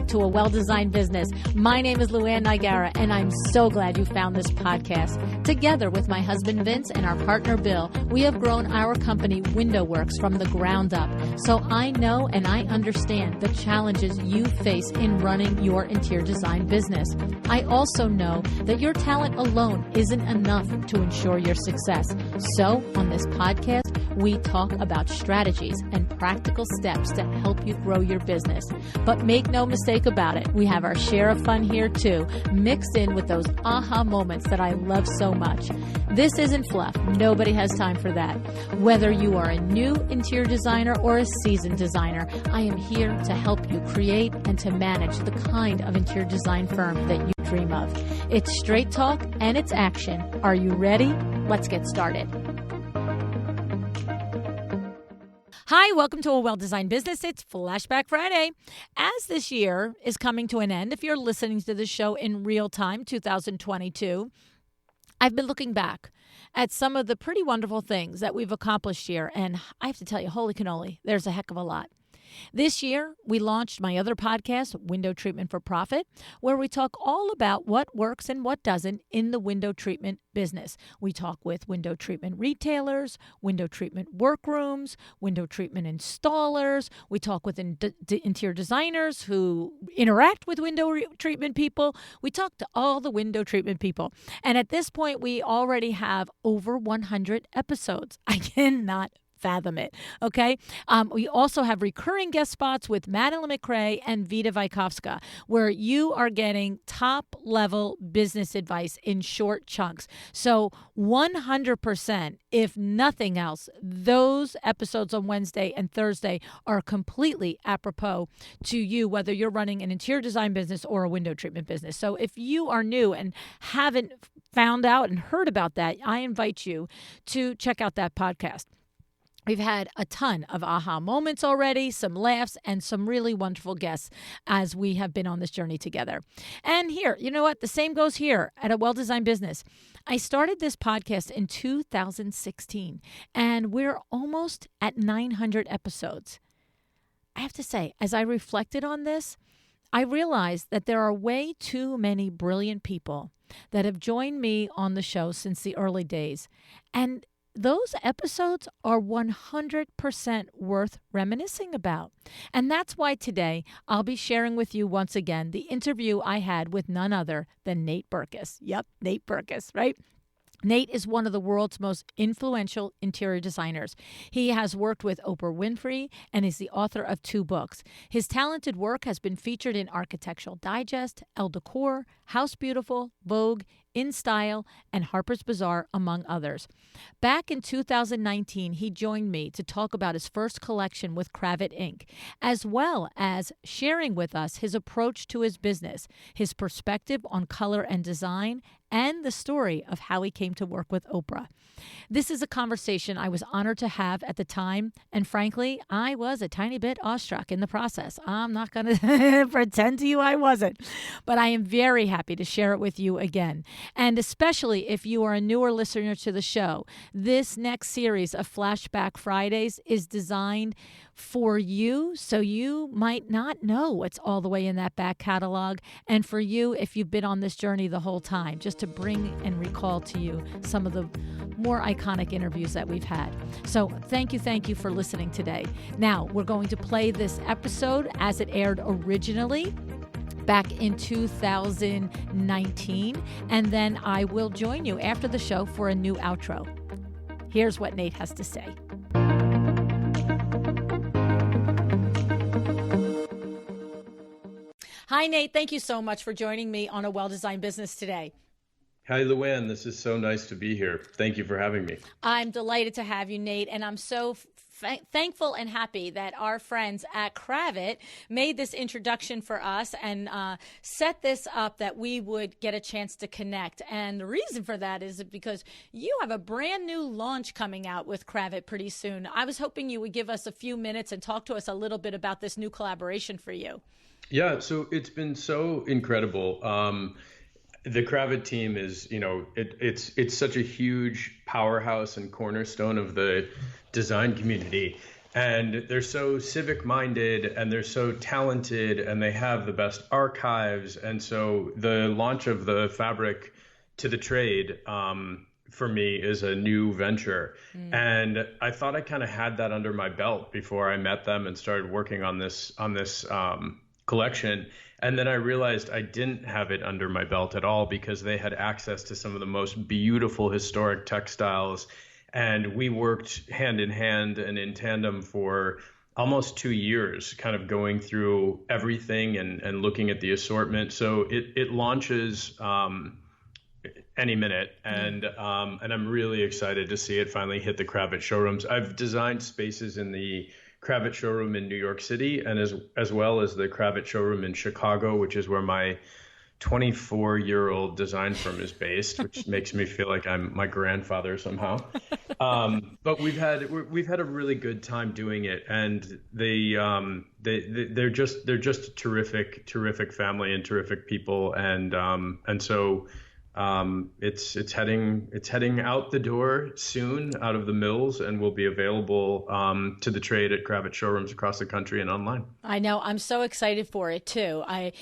back to A Well-Designed Business. My name is Luann Nigara, and I'm so glad you found this podcast. Together with my husband Vince and our partner Bill, we have grown our company WindowWorks from the ground up. So I know and I understand the challenges you face in running your interior design business. I also know that your talent alone isn't enough to ensure your success. So on this podcast, we talk about strategies and practical steps to help you grow your business. But make no mistake about it, we have our share of fun here too, mixed in with those aha moments that I love so much. This isn't fluff. Nobody has time for that. Whether you are a new interior designer or a seasoned designer, I am here to help you create and to manage the kind of interior design firm that you dream of. It's straight talk and it's action. Are you ready? Let's get started. Hi, welcome to A Well-Designed Business. It's Flashback Friday. As this year is coming to an end, if you're listening to the show in real time, 2022, I've been looking back at some of the pretty wonderful things that we've accomplished here. And I have to tell you, holy cannoli, there's a heck of a lot. This year, we launched my other podcast, Window Treatment for Profit, where we talk all about what works and what doesn't in the window treatment business. We talk with window treatment retailers, window treatment workrooms, window treatment installers. We talk with interior designers who interact with window treatment people. We talk to all the window treatment people. And at this point, we already have over 100 episodes. I cannot fathom it. Okay. We also have recurring guest spots with Madeline McRae and Vita Vykovska, where you are getting top level business advice in short chunks. So 100%, if nothing else, those episodes on Wednesday and Thursday are completely apropos to you, whether you're running an interior design business or a window treatment business. So if you are new and haven't found out and heard about that, I invite you to check out that podcast. We've had a ton of aha moments already, some laughs, and some really wonderful guests as we have been on this journey together. And here, you know what? The same goes here at A Well-Designed Business. I started this podcast in 2016, and we're almost at 900 episodes. I have to say, as I reflected on this, I realized that there are way too many brilliant people that have joined me on the show since the early days. And those episodes are 100% worth reminiscing about. And that's why today I'll be sharing with you once again the interview I had with none other than Nate Berkus. Yep, Nate Berkus, right? Nate is one of the world's most influential interior designers. He has worked with Oprah Winfrey and is the author of 2 books. His talented work has been featured in Architectural Digest, Elle Decor, House Beautiful, Vogue, In Style, and Harper's Bazaar, among others. Back in 2019, he joined me to talk about his first collection with Kravet Inc., as well as sharing with us his approach to his business, his perspective on color and design, and the story of how he came to work with Oprah. This is a conversation I was honored to have at the time, and frankly, I was a tiny bit awestruck in the process. I'm not going to pretend to you I wasn't, but I am very happy to share it with you again. And especially if you are a newer listener to the show, this next series of Flashback Fridays is designed for you, so you might not know what's all the way in that back catalog, and for you if you've been on this journey the whole time, just to bring and recall to you some of the more iconic interviews that we've had. So thank you for listening today. Now, we're going to play this episode as it aired originally back in 2019, and then I will join you after the show for a new outro. Here's what Nate has to say. Hi, Nate. Thank you so much for joining me on A Well-Designed Business today. Hi, Luann. This is so nice to be here. Thank you for having me. I'm delighted to have you, Nate, and I'm so thankful and happy that our friends at Kravet made this introduction for us and set this up that we would get a chance to connect. And the reason for that is because you have a brand new launch coming out with Kravet pretty soon. I was hoping you would give us a few minutes and talk to us a little bit about this new collaboration for you. Yeah, so it's been so incredible. The Kravet team is, it's such a huge powerhouse and cornerstone of the design community. And they're so civic minded and they're so talented and they have the best archives. And so the launch of the fabric to the trade, for me, is a new venture. And I thought I kind of had that under my belt before I met them and started working on this collection. And then I realized I didn't have it under my belt at all because they had access to some of the most beautiful historic textiles. And we worked hand in hand and in tandem for almost 2 years, kind of going through everything and looking at the assortment. So it launches any minute, and I'm really excited to see it finally hit the Kravet showrooms. I've designed spaces in the Kravet showroom in New York City, and as well as the Kravet showroom in Chicago, which is where my 24-year-old design firm is based, which makes me feel like I'm my grandfather somehow. But we've had a really good time doing it, and they're just a terrific family and terrific people, and so it's heading out the door soon, out of the mills, and will be available to the trade at Kravet showrooms across the country and online. I know. I'm so excited for it too. I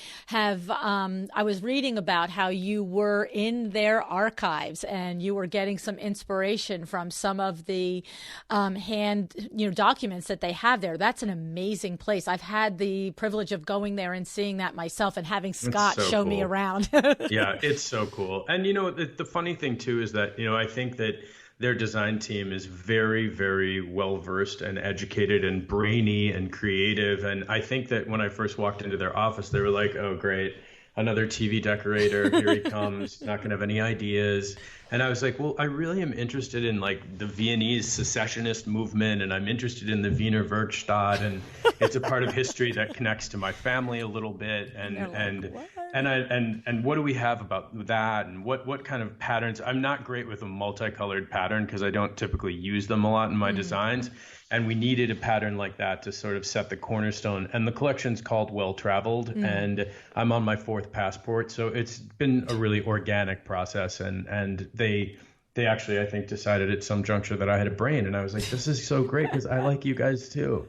was reading about how you were in their archives and you were getting some inspiration from some of the documents that they have there. That's an amazing place. I've had the privilege of going there and seeing that myself and having Scott show me around. Yeah, it's so cool. And, the funny thing, too, is that, I think that their design team is very, very well versed and educated and brainy and creative. And I think that when I first walked into their office, they were like, oh, great, another TV decorator. Here he comes. Not going to have any ideas. And I was like, well, I really am interested in like the Viennese secessionist movement, and I'm interested in the Wiener Werkstatt, and it's a part of history that connects to my family a little bit. And what do we have about that, and what kind of patterns? I'm not great with a multicolored pattern because I don't typically use them a lot in my designs. And we needed a pattern like that to sort of set the cornerstone. And the collection's called Well Traveled, and I'm on my 4th passport. So it's been a really organic process. And they actually, I think, decided at some juncture that I had a brain. And I was like, this is so great because I like you guys too.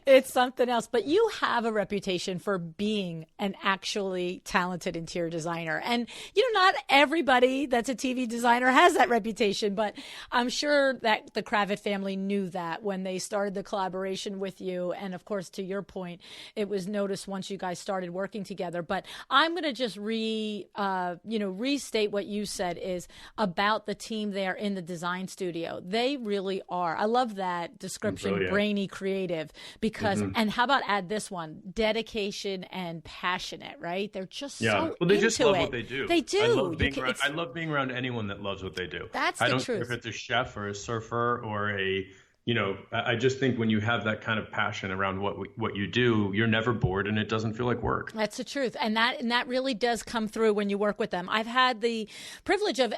It's something else. But you have a reputation for being an actually talented interior designer. And, not everybody that's a TV designer has that reputation. But I'm sure that the Kravet family knew that when they started the collaboration with you. And, of course, to your point, it was noticed once you guys started working together. But I'm going to just restate what you said is about the team there in the design studio. They really are. I love that description, brilliant. Brainy, creative, because, and how about add this one, dedication and passionate, right? They're just so well, they into just love it. what they do. They do. I love being around anyone that loves what they do. That's I the don't truth. care if it's a chef or a surfer or I just think when you have that kind of passion around what you do, you're never bored and it doesn't feel like work. That's the truth. And that really does come through when you work with them. I've had the privilege of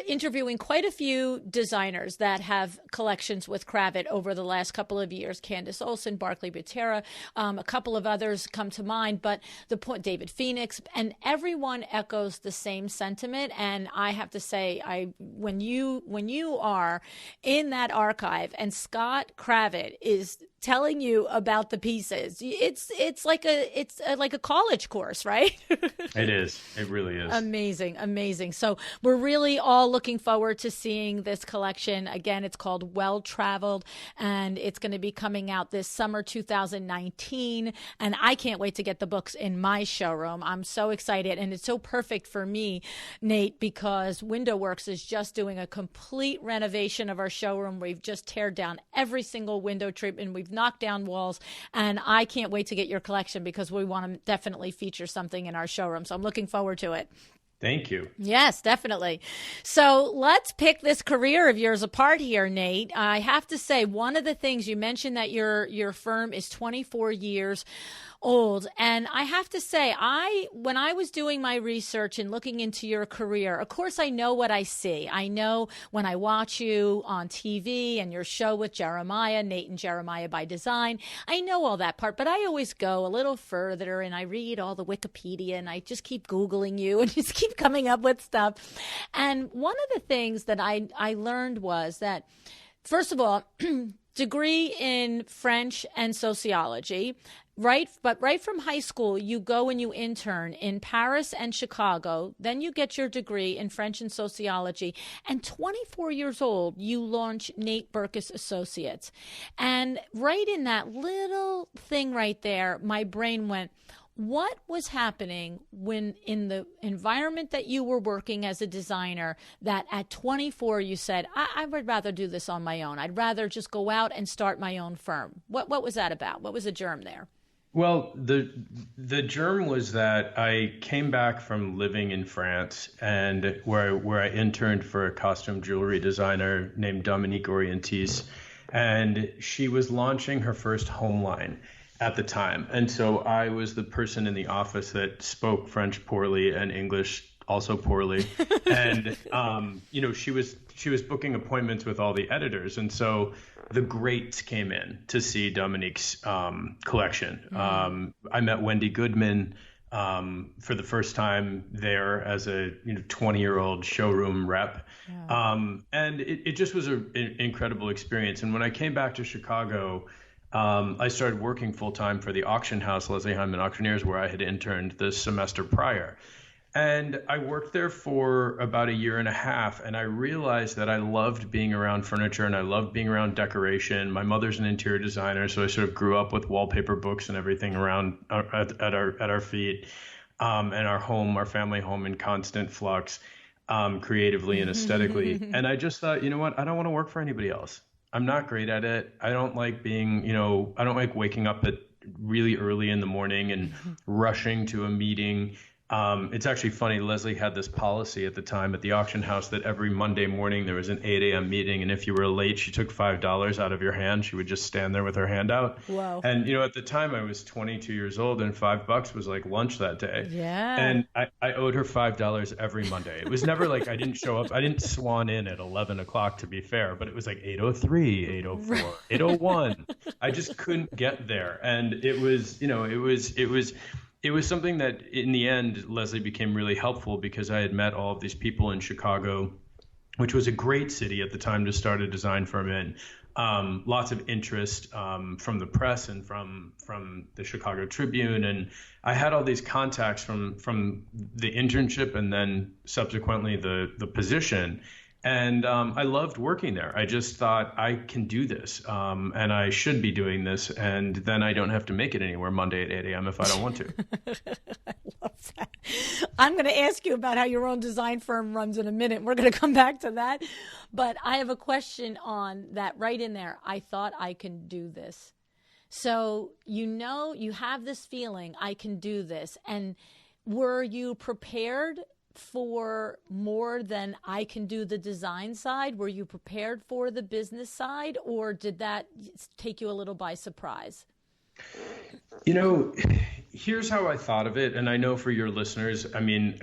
interviewing quite a few designers that have collections with Kravet over the last couple of years. Candace Olson, Barclay Butera, a couple of others come to mind, but the point, David Phoenix, and everyone echoes the same sentiment. And I have to say, when you are in that archive and Scott Kravet is telling you about the pieces, it's like a college course, right? It is. It really is. Amazing. So we're really all looking forward to seeing this collection. Again, it's called Well Traveled, and it's going to be coming out this summer 2019. And I can't wait to get the books in my showroom. I'm so excited, and it's so perfect for me, Nate, because Window Works is just doing a complete renovation of our showroom. We've just teared down every single window treatment. We've knocked down walls, and I can't wait to get your collection because we want to definitely feature something in our showroom. So I'm looking forward to it. Thank you. Yes, definitely. So let's pick this career of yours apart here, Nate. I have to say, one of the things you mentioned that your firm is 24 years old. And I have to say, when I was doing my research and looking into your career, of course, I know what I see. I know when I watch you on TV and your show with Jeremiah, Nate and Jeremiah by Design, I know all that part, but I always go a little further and I read all the Wikipedia and I just keep Googling you and just keep coming up with stuff. And one of the things that I learned was that, first of all, degree in French and sociology. Right, but right from high school, you go and you intern in Paris and Chicago. Then you get your degree in French and sociology. And 24 years old, you launch Nate Berkus Associates. And right in that little thing right there, my brain went, what was happening when in the environment that you were working as a designer that at 24 you said, I would rather do this on my own. I'd rather just go out and start my own firm. What was that about? What was the germ there? Well, the germ was that I came back from living in France and where I interned for a costume jewelry designer named Dominique Orientis, and she was launching her first home line at the time. And so I was the person in the office that spoke French poorly and English also poorly. And she was booking appointments with all the editors. And so the greats came in to see Dominique's collection. I met Wendy Goodman for the first time there as a 20-year-old showroom rep. Yeah. And it just was an incredible experience. And when I came back to Chicago, I started working full-time for the auction house, Leslie Hyman Auctioneers, where I had interned the semester prior. And I worked there for about a year and a half, and I realized that I loved being around furniture and I loved being around decoration. My mother's an interior designer, so I sort of grew up with wallpaper books and everything around at our feet, and our home, our family home, in constant flux, creatively and aesthetically. And I just thought, you know what? I don't want to work for anybody else. I'm not great at it. I don't like being, I don't like waking up at really early in the morning and rushing to a meeting. It's actually funny. Leslie had this policy at the time at the auction house that every Monday morning there was an 8 a.m. meeting. And if you were late, she took $5 out of your hand. She would just stand there with her hand out. Wow. And, at the time I was 22 years old and $5 was like lunch that day. Yeah. And I owed her $5 every Monday. It was never like I didn't show up. I didn't swan in at 11 o'clock to be fair, but it was like 8:03, 8:04, 8:01. I just couldn't get there. And it was, it was something that in the end, Leslie became really helpful because I had met all of these people in Chicago, which was a great city at the time to start a design firm in. Lots of interest from the press and from the Chicago Tribune. And I had all these contacts from the internship and then subsequently the position. And I loved working there. I just thought I can do this and I should be doing this. And then I don't have to make it anywhere Monday at 8 a.m. if I don't want to. I love that. I'm going to ask you about how your own design firm runs in a minute. We're going to come back to that. But I have a question on that right in there. I thought I can do this. So, you have this feeling, I can do this. And were you prepared for more than I can do the design side? Were you prepared for the business side, or did that take you a little by surprise? Here's how I thought of it. And I know for your listeners, I mean,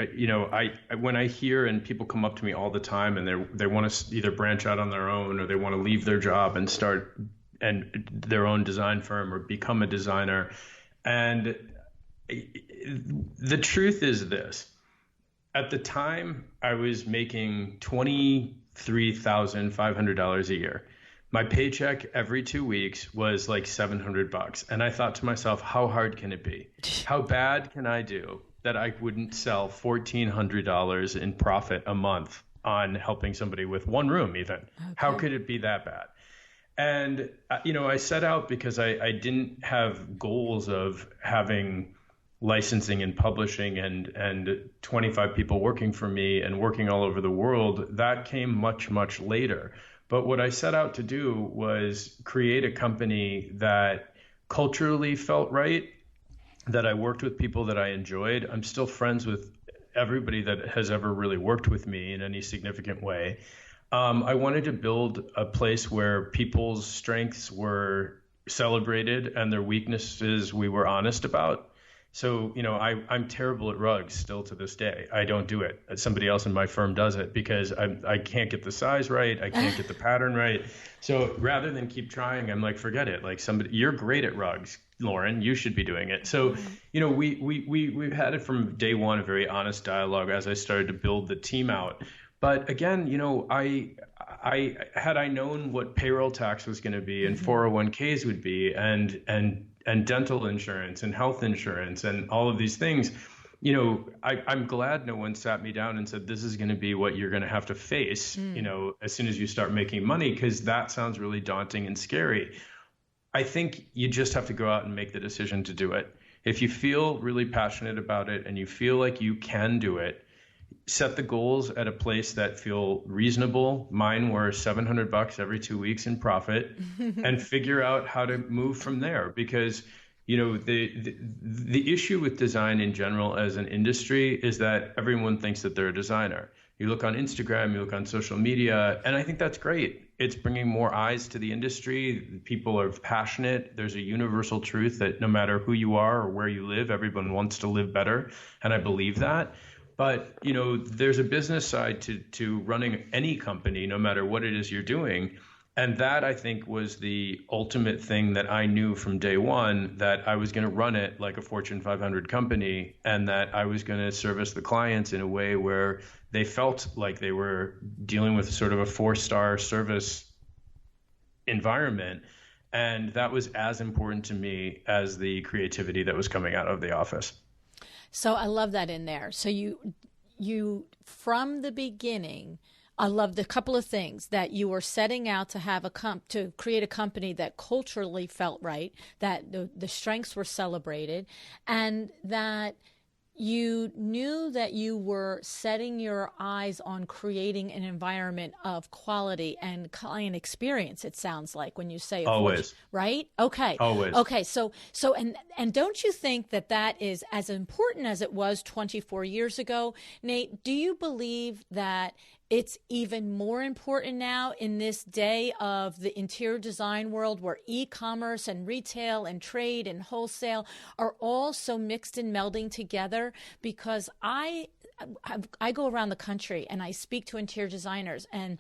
when I hear and people come up to me all the time and they want to either branch out on their own or they want to leave their job and start their own design firm or become a designer. And the truth is this. At the time, I was making $23,500 a year. My paycheck every 2 weeks was like $700. And I thought to myself, how hard can it be? How bad can I do that I wouldn't sell $1,400 in profit a month on helping somebody with one room even? Okay. How could it be that bad? And, I set out because I didn't have goals of having licensing and publishing and 25 people working for me and working all over the world. That came much, much later. But what I set out to do was create a company that culturally felt right, that I worked with people that I enjoyed. I'm still friends with everybody that has ever really worked with me in any significant way. I wanted to build a place where people's strengths were celebrated and their weaknesses we were honest about. So, I'm terrible at rugs still to this day. I don't do it. Somebody else in my firm does it because I can't get the size right. I can't get the pattern right. So rather than keep trying, I'm like, forget it. Like you're great at rugs, Lauren, you should be doing it. So, we've had it from day one, a very honest dialogue as I started to build the team out. But again, I had I known what payroll tax was going to be and Hmm. 401ks would be and dental insurance and health insurance and all of these things, I'm glad no one sat me down and said, this is going to be what you're going to have to face, Mm. as soon as you start making money, because that sounds really daunting and scary. I think you just have to go out and make the decision to do it. If you feel really passionate about it and you feel like you can do it, set the goals at a place that feel reasonable. Mine were $700 every 2 weeks in profit, and figure out how to move from there. Because the issue with design in general as an industry is that everyone thinks that they're a designer. You look on Instagram, you look on social media, and I think that's great. It's bringing more eyes to the industry. People are passionate. There's a universal truth that no matter who you are or where you live, everyone wants to live better, and I believe that. But there's a business side to running any company, no matter what it is you're doing. And that, I think, was the ultimate thing that I knew from day one, that I was going to run it like a Fortune 500 company, and that I was going to service the clients in a way where they felt like they were dealing with sort of a 4-star service environment. And that was as important to me as the creativity that was coming out of the office. So I love that in there. So you from the beginning, I love the couple of things that you were setting out to have to create a company that culturally felt right, that the strengths were celebrated, and that you knew that you were setting your eyes on creating an environment of quality and client experience. It sounds like when you say a fortune, Always, right? Okay. always. Okay. So, and don't you think that that is as important as it was 24 years ago? Nate, do you believe that it's even more important now in this day of the interior design world, where e-commerce and retail and trade and wholesale are all so mixed and melding together? Because I go around the country and I speak to interior designers, and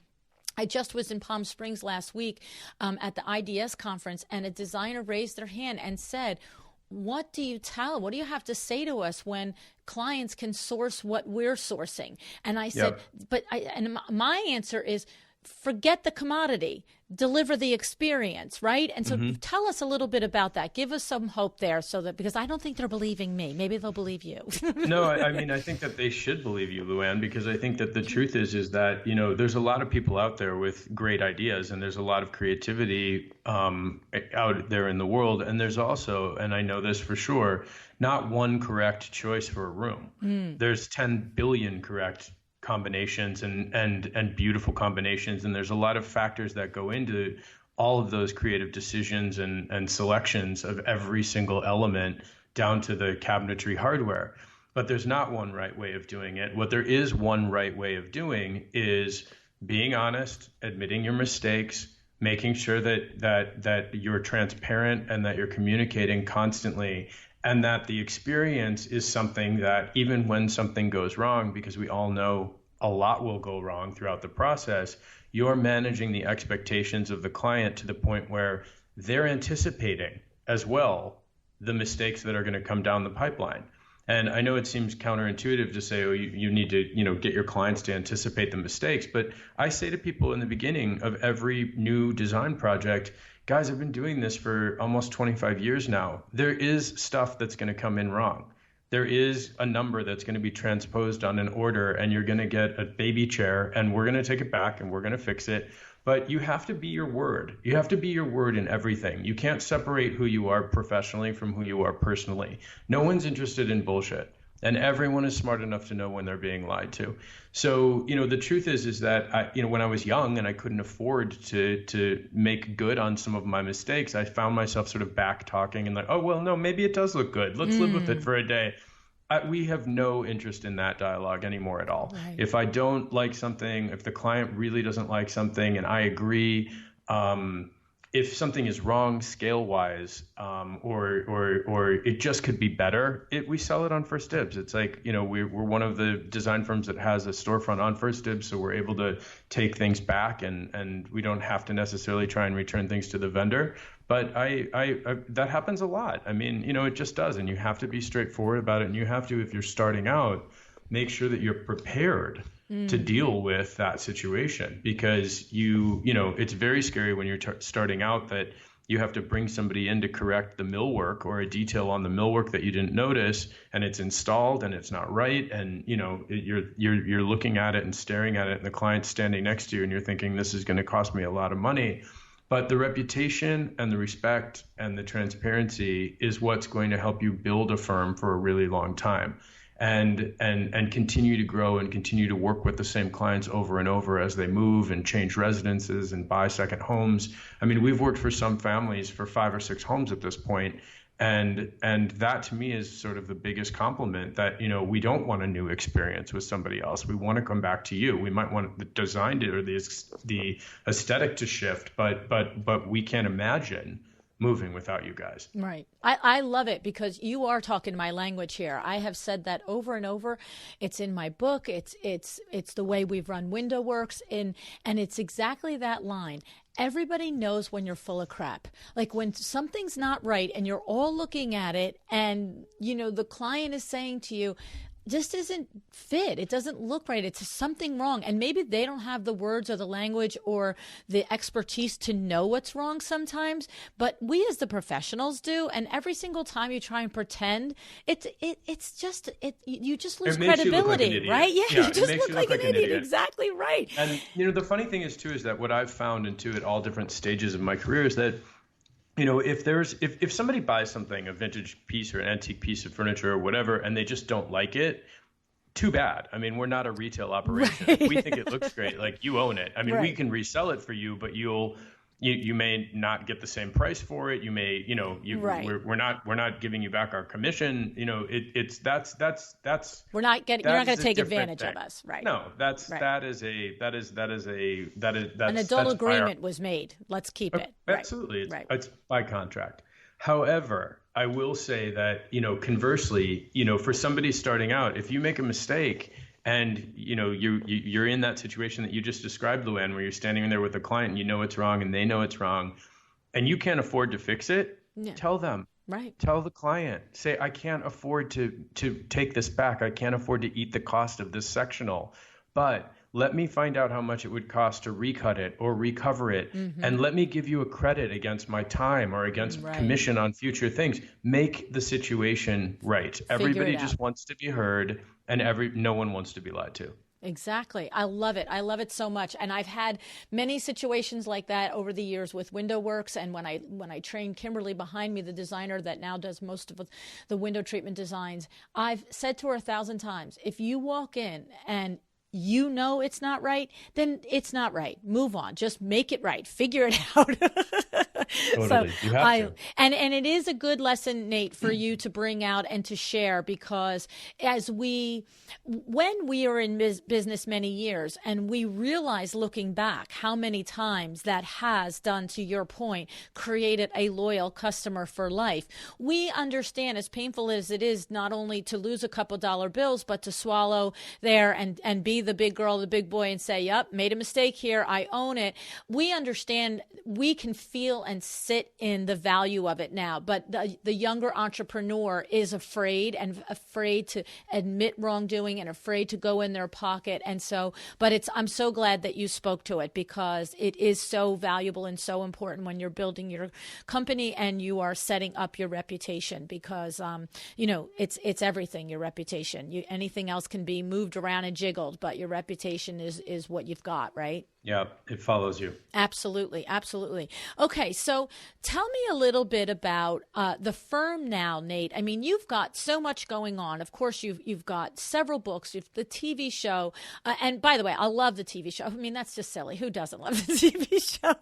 I just was in Palm Springs last week at the IDS conference, and a designer raised their hand and said, what do you have to say to us when clients can source what we're sourcing? And I said, Yep. and my answer is, forget the commodity, deliver the experience, right? And so tell us a little bit about that. Give us some hope there, because I don't think they're believing me. Maybe they'll believe you. No, I mean, I think that they should believe you, Luann, because I think that the truth is that, there's a lot of people out there with great ideas, and there's a lot of creativity out there in the world. And there's also, and I know this for sure, not one correct choice for a room. There's 10 billion correct combinations and beautiful combinations. And there's a lot of factors that go into all of those creative decisions and selections of every single element down to the cabinetry hardware. But there's not one right way of doing it. What there is one right way of doing is being honest, admitting your mistakes, making sure that you're transparent and that you're communicating constantly, and that the experience is something that even when something goes wrong, because we all know a lot will go wrong throughout the process, you're managing the expectations of the client to the point where they're anticipating as well the mistakes that are going to come down the pipeline. And I know it seems counterintuitive to say, oh, you need to, get your clients to anticipate the mistakes. But I say to people in the beginning of every new design project, guys, I've been doing this for almost 25 years now. There is stuff that's going to come in wrong. There is a number that's going to be transposed on an order, and you're going to get a baby chair, and we're going to take it back and we're going to fix it. But you have to be your word. You have to be your word in everything. You can't separate who you are professionally from who you are personally. No one's interested in bullshit. And everyone is smart enough to know when they're being lied to. So, the truth is that when I was young and I couldn't afford to make good on some of my mistakes, I found myself sort of back talking and like, oh, well, no, maybe it does look good. Let's live with it for a day. We have no interest in that dialogue anymore at all. Right. If I don't like something, if the client really doesn't like something and I agree, if something is wrong scale wise, or it just could be better, we sell it on First Dibs. It's like, we're one of the design firms that has a storefront on First Dibs, so we're able to take things back and we don't have to necessarily try and return things to the vendor. But I that happens a lot. I mean, it just does, and you have to be straightforward about it, and you have to, if you're starting out, make sure that you're prepared to deal with that situation, because it's very scary when you're starting out that you have to bring somebody in to correct the millwork or a detail on the millwork that you didn't notice, and it's installed and it's not right, and you're looking at it and staring at it, and the client's standing next to you, and you're thinking, this is going to cost me a lot of money. But the reputation and the respect and the transparency is what's going to help you build a firm for a really long time, and continue to grow and continue to work with the same clients over and over as they move and change residences and buy second homes. I mean, we've worked for some families for 5 or 6 homes at this point, and that to me is sort of the biggest compliment, that we don't want a new experience with somebody else. We want to come back to you. We might want the design to, or the aesthetic to shift, but we can't imagine moving without you guys. Right. I love it, because you are talking my language here. I have said that over and over. It's in my book. It's the way we've run Window Works, and it's exactly that line. Everybody knows when you're full of crap. Like when something's not right and you're all looking at it, and the client is saying to you, this isn't fit. It doesn't look right. It's something wrong. And maybe they don't have the words or the language or the expertise to know what's wrong sometimes, but we as the professionals do. And every single time you try and pretend, you just lose credibility, right? Yeah, you just look like an idiot. Exactly right. And the funny thing is too, is that what I've found at all different stages of my career is that if somebody buys something, a vintage piece or an antique piece of furniture or whatever, and they just don't like it, too bad. I mean, we're not a retail operation. Right. If we think it looks great, like, you own it. I mean, we can resell it for you, but you may not get the same price for it. You may, we're not giving you back our commission. That's we're not getting. You're not going to take advantage of us, right? No, that's an adult agreement was made. Let's keep it. Absolutely, right. It's by contract. However, I will say that conversely, for somebody starting out, if you make a mistake, and you're in that situation that you just described, Luann, where you're standing there with a client, and it's wrong and they know it's wrong, and you can't afford to fix it, tell them. Right. Tell the client, say, I can't afford to take this back. I can't afford to eat the cost of this sectional, but let me find out how much it would cost to recut it or recover it. Mm-hmm. And let me give you a credit against my time or against commission on future things. Make the situation right. Everybody just wants to be heard, and no one wants to be lied to. Exactly. I love it. I love it so much. And I've had many situations like that over the years with Window Works. And when I trained Kimberly behind me, the designer that now does most of the window treatment designs, I've said to her 1,000 times, if you walk in and it's not right, then it's not right. Move on. Just make it right. Figure it out. Totally. You have to. And it is a good lesson, Nate, for you to bring out and to share, because when we are in business many years, and we realize looking back how many times that has done, to your point, created a loyal customer for life, we understand, as painful as it is, not only to lose a couple dollar bills, but to swallow there and be the big girl, the big boy, and say, yep, made a mistake here, I own it. We understand, we can feel and sit in the value of it now. But the younger entrepreneur is afraid to admit wrongdoing and afraid to go in their pocket. And so, I'm so glad that you spoke to it, because it is so valuable and so important when you're building your company and you are setting up your reputation, because, it's everything, your reputation. Anything else can be moved around and jiggled, but your reputation is what you've got, right? Yeah, it follows you. Absolutely. Absolutely. Okay, so tell me a little bit about the firm now, Nate. I mean, you've got so much going on. Of course, you've got several books, you've the TV show. And by the way, I love the TV show. I mean, that's just silly. Who doesn't love the TV show?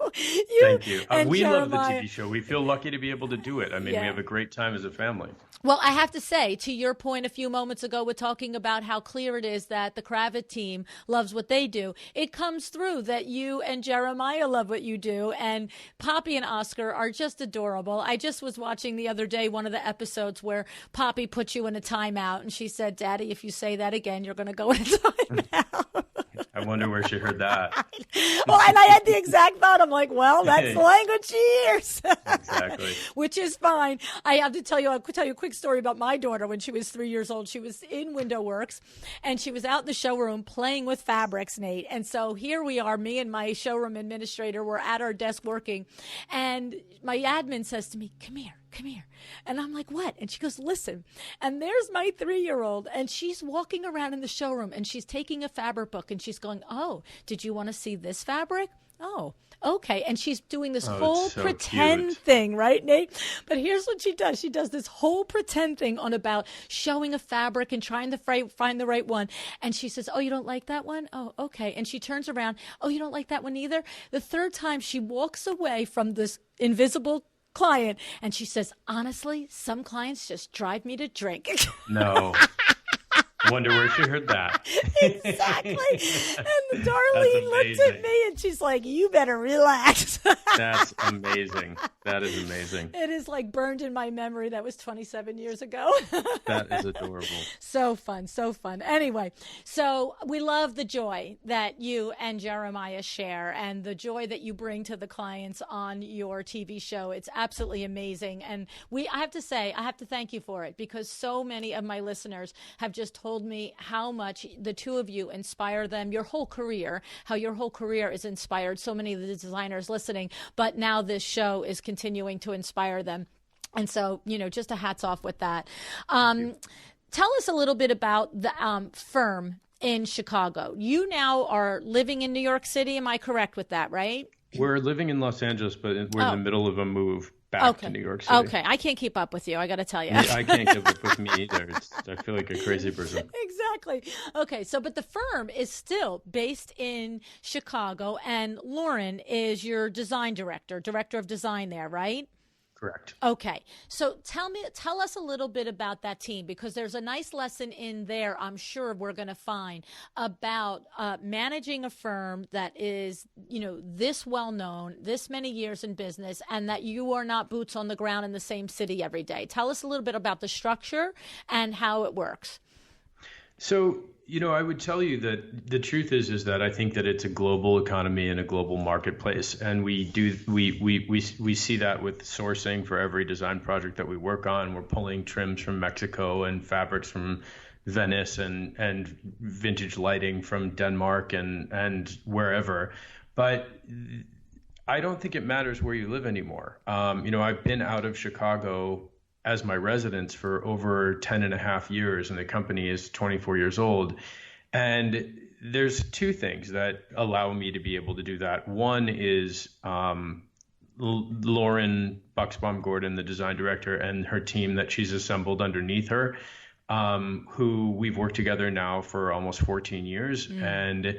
Thank you. We love the TV show. We feel lucky to be able to do it. I mean, we have a great time as a family. Well, I have to say, to your point a few moments ago, we're talking about how clear it is that the Kravitz team loves what they do. It comes through that you and Jeremiah love what you do, and Poppy and Oscar are just adorable. I just was watching the other day one of the episodes where Poppy put you in a timeout, and she said, Daddy, if you say that again, you're going to go in a timeout. I wonder where she heard that. Well, and I had the exact thought. I'm like, well, that's the language she hears. Exactly. Which is fine. I have to tell you, I'll tell you a quick story about my daughter when she was 3 years old. She was in Window Works, and she was out in the showroom playing with fabrics, Nate. And so here we are, me and my showroom administrator, we're at our desk working, and my admin says to me, come here. And I'm like, what? And she goes, listen. And there's my 3-year-old, and she's walking around in the showroom, and she's taking a fabric book, and she's going, oh, did you want to see this fabric? Oh, okay. And she's doing this whole so pretend cute. thing, right, Nate? But here's what she does. She does this whole pretend thing on about showing a fabric and trying to find the right one. And she says, oh, you don't like that one? Oh, okay. And she turns around. Oh, you don't like that one either? The third time she walks away from this invisible client, and she says, honestly, some clients just drive me to drink. No. Wonder where she heard that. Exactly. And Darlene looked at me and she's like, you better relax. That's amazing. That is amazing. It is like burned in my memory. That was 27 years ago. That is adorable. So fun. So fun. Anyway, so we love the joy that you and Jeremiah share and the joy that you bring to the clients on your TV show. It's absolutely amazing. And I have to say, I have to thank you for it, because so many of my listeners have just told me how much the two of you inspire them, your whole career, how your whole career is inspired so many of the designers listening, but now this show is continuing to inspire them. And so, just a hats off with that. Tell us a little bit about the firm in Chicago. You now are living in New York City. Am I correct with that, right? We're living in Los Angeles, but we're in the middle of a move back to New York City. Okay. I can't keep up with you, I got to tell you. I can't keep up with me either. I feel like a crazy person. Exactly. Okay. So, but the firm is still based in Chicago, and Lauren is your design director of design there, right? Correct. Okay. So tell us a little bit about that team, because there's a nice lesson in there, I'm sure we're going to find, about managing a firm that is, this well known, this many years in business, and that you are not boots on the ground in the same city every day. Tell us a little bit about the structure and how it works. So, I would tell you that the truth is that I think that it's a global economy and a global marketplace. And we see that with sourcing for every design project that we work on. We're pulling trims from Mexico and fabrics from Venice and vintage lighting from Denmark and wherever. But I don't think it matters where you live anymore. I've been out of Chicago as my residence for over 10 and a half years, and the company is 24 years old. And there's two things that allow me to be able to do that. One is Lauren Buxbaum-Gordon, the design director, and her team that she's assembled underneath her, who we've worked together now for almost 14 years. And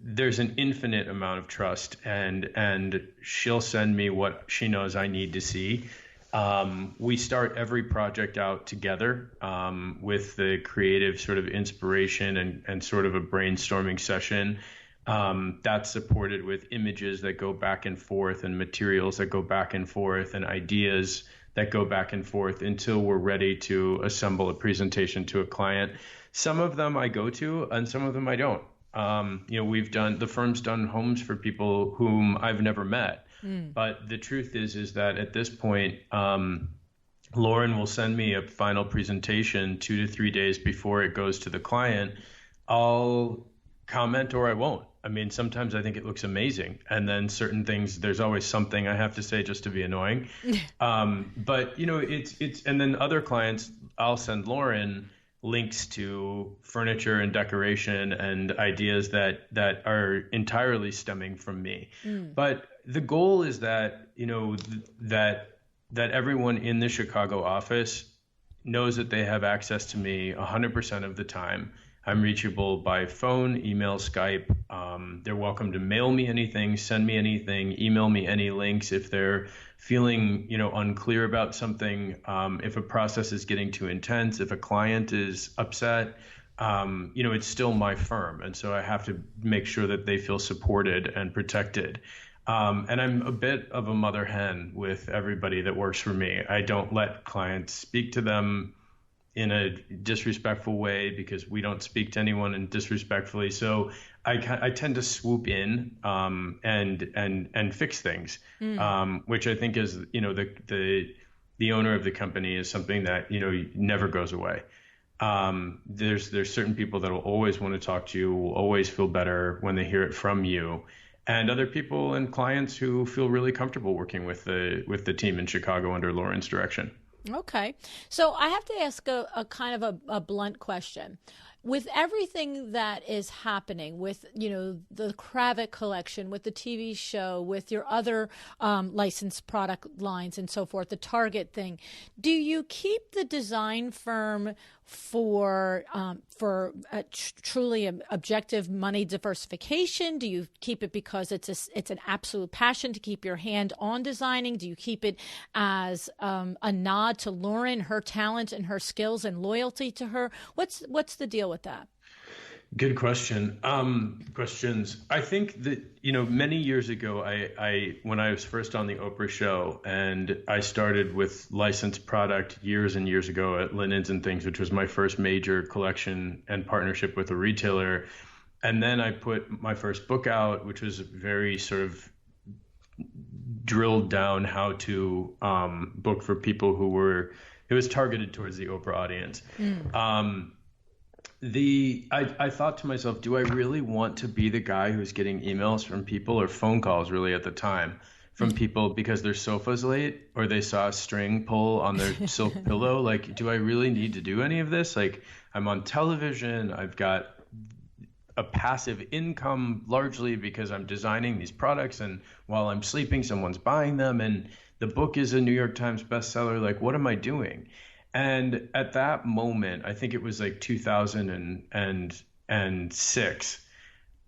there's an infinite amount of trust, and she'll send me what she knows I need to see. We start every project out together with the creative sort of inspiration and sort of a brainstorming session. That's supported with images that go back and forth and materials that go back and forth and ideas that go back and forth until we're ready to assemble a presentation to a client. Some of them I go to and some of them I don't. The firm's done homes for people whom I've never met. But the truth is that at this point, Lauren will send me a final presentation 2 to 3 days before it goes to the client. I'll comment or I won't. I mean, sometimes I think it looks amazing. And then certain things, there's always something I have to say just to be annoying. But and then other clients, I'll send Lauren links to furniture and decoration and ideas that are entirely stemming from me. But the goal is that, that everyone in the Chicago office knows that they have access to me 100% of the time. I'm reachable by phone, email, Skype. They're welcome to mail me anything, send me anything, email me any links if they're feeling, unclear about something. If a process is getting too intense, if a client is upset, it's still my firm. And so I have to make sure that they feel supported and protected. And I'm a bit of a mother hen with everybody that works for me. I don't let clients speak to them in a disrespectful way because we don't speak to anyone and disrespectfully. So I tend to swoop in and fix things, which I think is, the owner of the company is something that, never goes away. There's certain people that will always want to talk to you, will always feel better when they hear it from you, and other people and clients who feel really comfortable working with the team in Chicago under Lauren's direction. Okay. So I have to ask a kind of a blunt question. With everything that is happening with, the Kravic collection, with the TV show, with your other licensed product lines and so forth, the Target thing, do you keep the design firm for truly objective money diversification? Do you keep it because it's an absolute passion to keep your hand on designing? Do you keep it as a nod to Lauren, her talent and her skills and loyalty to her? What's the deal with that? Good question. Questions. I think that, many years ago, when I was first on the Oprah show and I started with licensed product years and years ago at Linens and Things, which was my first major collection and partnership with a retailer. And then I put my first book out, which was very sort of drilled down how to book for people it was targeted towards the Oprah audience. I thought to myself, do I really want to be the guy who's getting emails from people, or phone calls really at the time, from people because their sofa's late or they saw a string pull on their silk pillow? Like, do I really need to do any of this? Like, I'm on television, I've got a passive income largely because I'm designing these products, and while I'm sleeping, someone's buying them, and the book is a New York Times bestseller. Like, what am I doing? And at that moment, I think it was like 2006,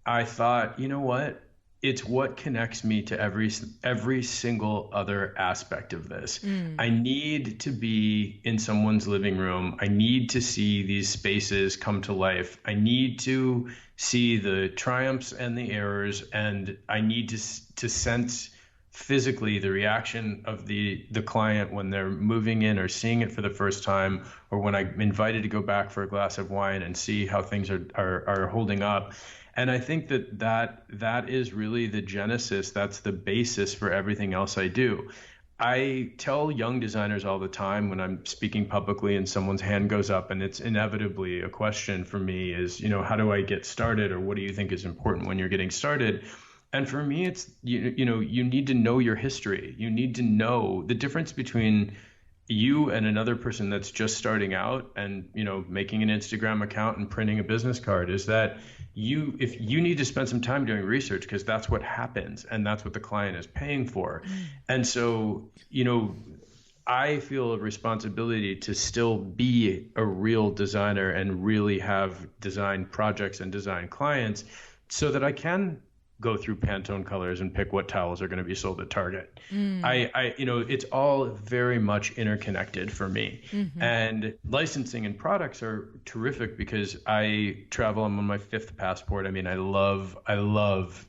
I thought, you know what? It's what connects me to every single other aspect of this. I need to be in someone's living room. I need to see these spaces come to life. I need to see the triumphs and the errors, and I need to sense physically the reaction of the client when they're moving in or seeing it for the first time, or when I'm invited to go back for a glass of wine and see how things are holding up. And I think that is really the genesis. That's the basis for everything else I do. I tell young designers all the time when I'm speaking publicly and someone's hand goes up, and it's inevitably a question for me is, how do I get started, or what do you think is important when you're getting started? And for me, it's, you need to know your history. You need to know the difference between you and another person that's just starting out and, making an Instagram account and printing a business card, is that if you need to spend some time doing research, because that's what happens and that's what the client is paying for. And so, I feel a responsibility to still be a real designer and really have design projects and design clients so that I can go through Pantone colors and pick what towels are going to be sold at Target. It's all very much interconnected for me. And licensing and products are terrific because I travel. I'm on my 5th passport. I mean, I love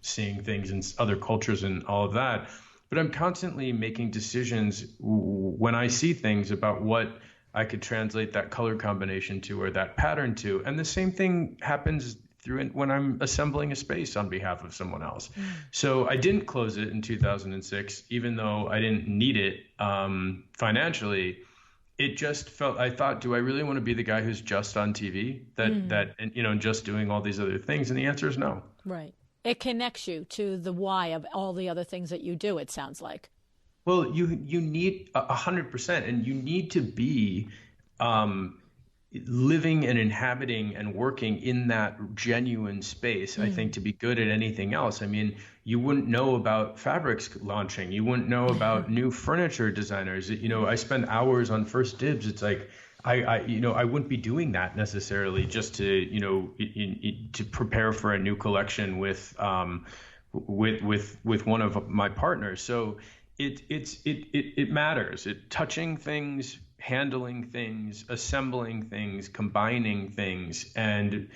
seeing things in other cultures and all of that. But I'm constantly making decisions when I see things about what I could translate that color combination to or that pattern to. And the same thing happens when I'm assembling a space on behalf of someone else. So I didn't close it in 2006, even though I didn't need it financially. It just felt, I thought, do I really want to be the guy who's just on TV and just doing all these other things? And the answer is no. Right. It connects you to the why of all the other things that you do, it sounds like. Well, you need 100%, and you need to be living and inhabiting and working in that genuine space, I think, to be good at anything else. I mean, you wouldn't know about fabrics launching. You wouldn't know about new furniture designers. I spend hours on First Dibs. It's like, I wouldn't be doing that necessarily just to prepare for a new collection with one of my partners. So it matters. Touching things, handling things, assembling things, combining things, and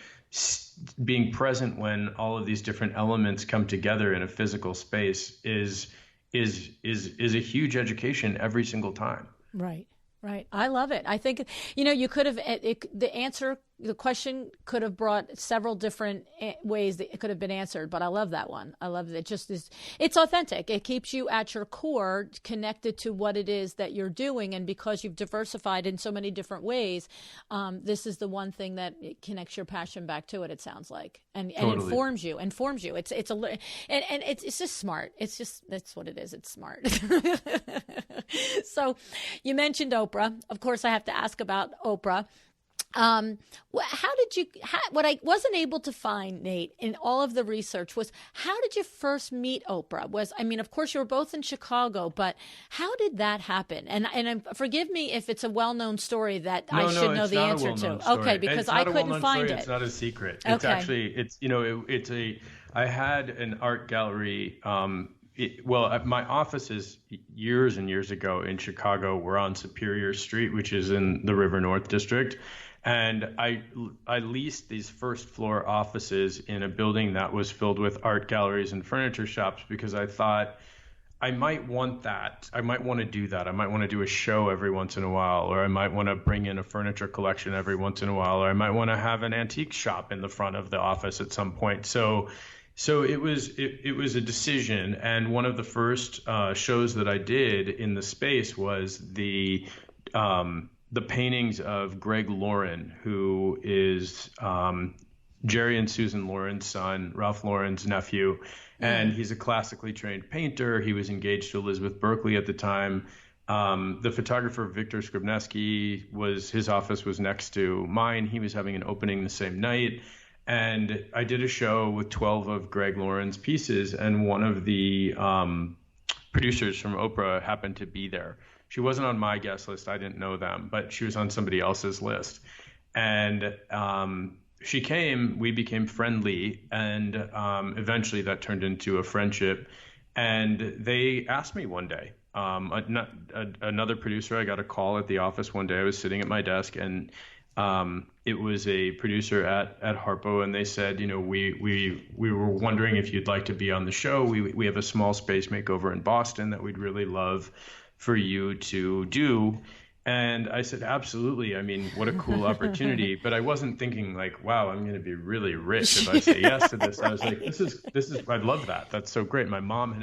being present when all of these different elements come together in a physical space is a huge education every single time. Right. Right. I love it. I think, you could have, the question could have brought several different ways that it could have been answered, but I love that one. I love that it just is, it's authentic. It keeps you at your core connected to what it is that you're doing. And because you've diversified in so many different ways, this is the one thing that it connects your passion back to it, it sounds like, and Totally. informs you. And it's just smart. That's what it is. It's smart. So you mentioned Oprah. Of course, I have to ask about Oprah. What I wasn't able to find, Nate, in all of the research was, how did you first meet Oprah? Of course you were both in Chicago, but how did that happen? And forgive me if it's a well-known story that I should know the answer to. Okay, because I couldn't find it. It's not a secret. Okay. It's actually, I had an art gallery, my offices years and years ago in Chicago were on Superior Street, which is in the River North District. And I leased these first floor offices in a building that was filled with art galleries and furniture shops because I thought I might want that. I might want to do that. I might want to do a show every once in a while, or I might want to bring in a furniture collection every once in a while, or I might want to have an antique shop in the front of the office at some point. So it was a decision, and one of the first shows that I did in the space was the paintings of Greg Lauren, who is Jerry and Susan Lauren's son, Ralph Lauren's nephew, and he's a classically trained painter. He was engaged to Elizabeth Berkley at the time. The photographer Victor Skrybneski his office was next to mine. He was having an opening the same night. And I did a show with 12 of Greg Lauren's pieces, and one of the producers from Oprah happened to be there. She wasn't on my guest list. I didn't know them, but she was on somebody else's list. And she came, we became friendly, and eventually that turned into a friendship. And they asked me one day, another producer, I got a call at the office one day. I was sitting at my desk, and it was a producer at Harpo, and they said, we were wondering if you'd like to be on the show. We have a small space makeover in Boston that we'd really love for you to do. And I said, absolutely. I mean, what a cool opportunity. But I wasn't thinking like, wow, I'm going to be really rich if I say yes to this. I was like, this is, I love that. That's so great. My mom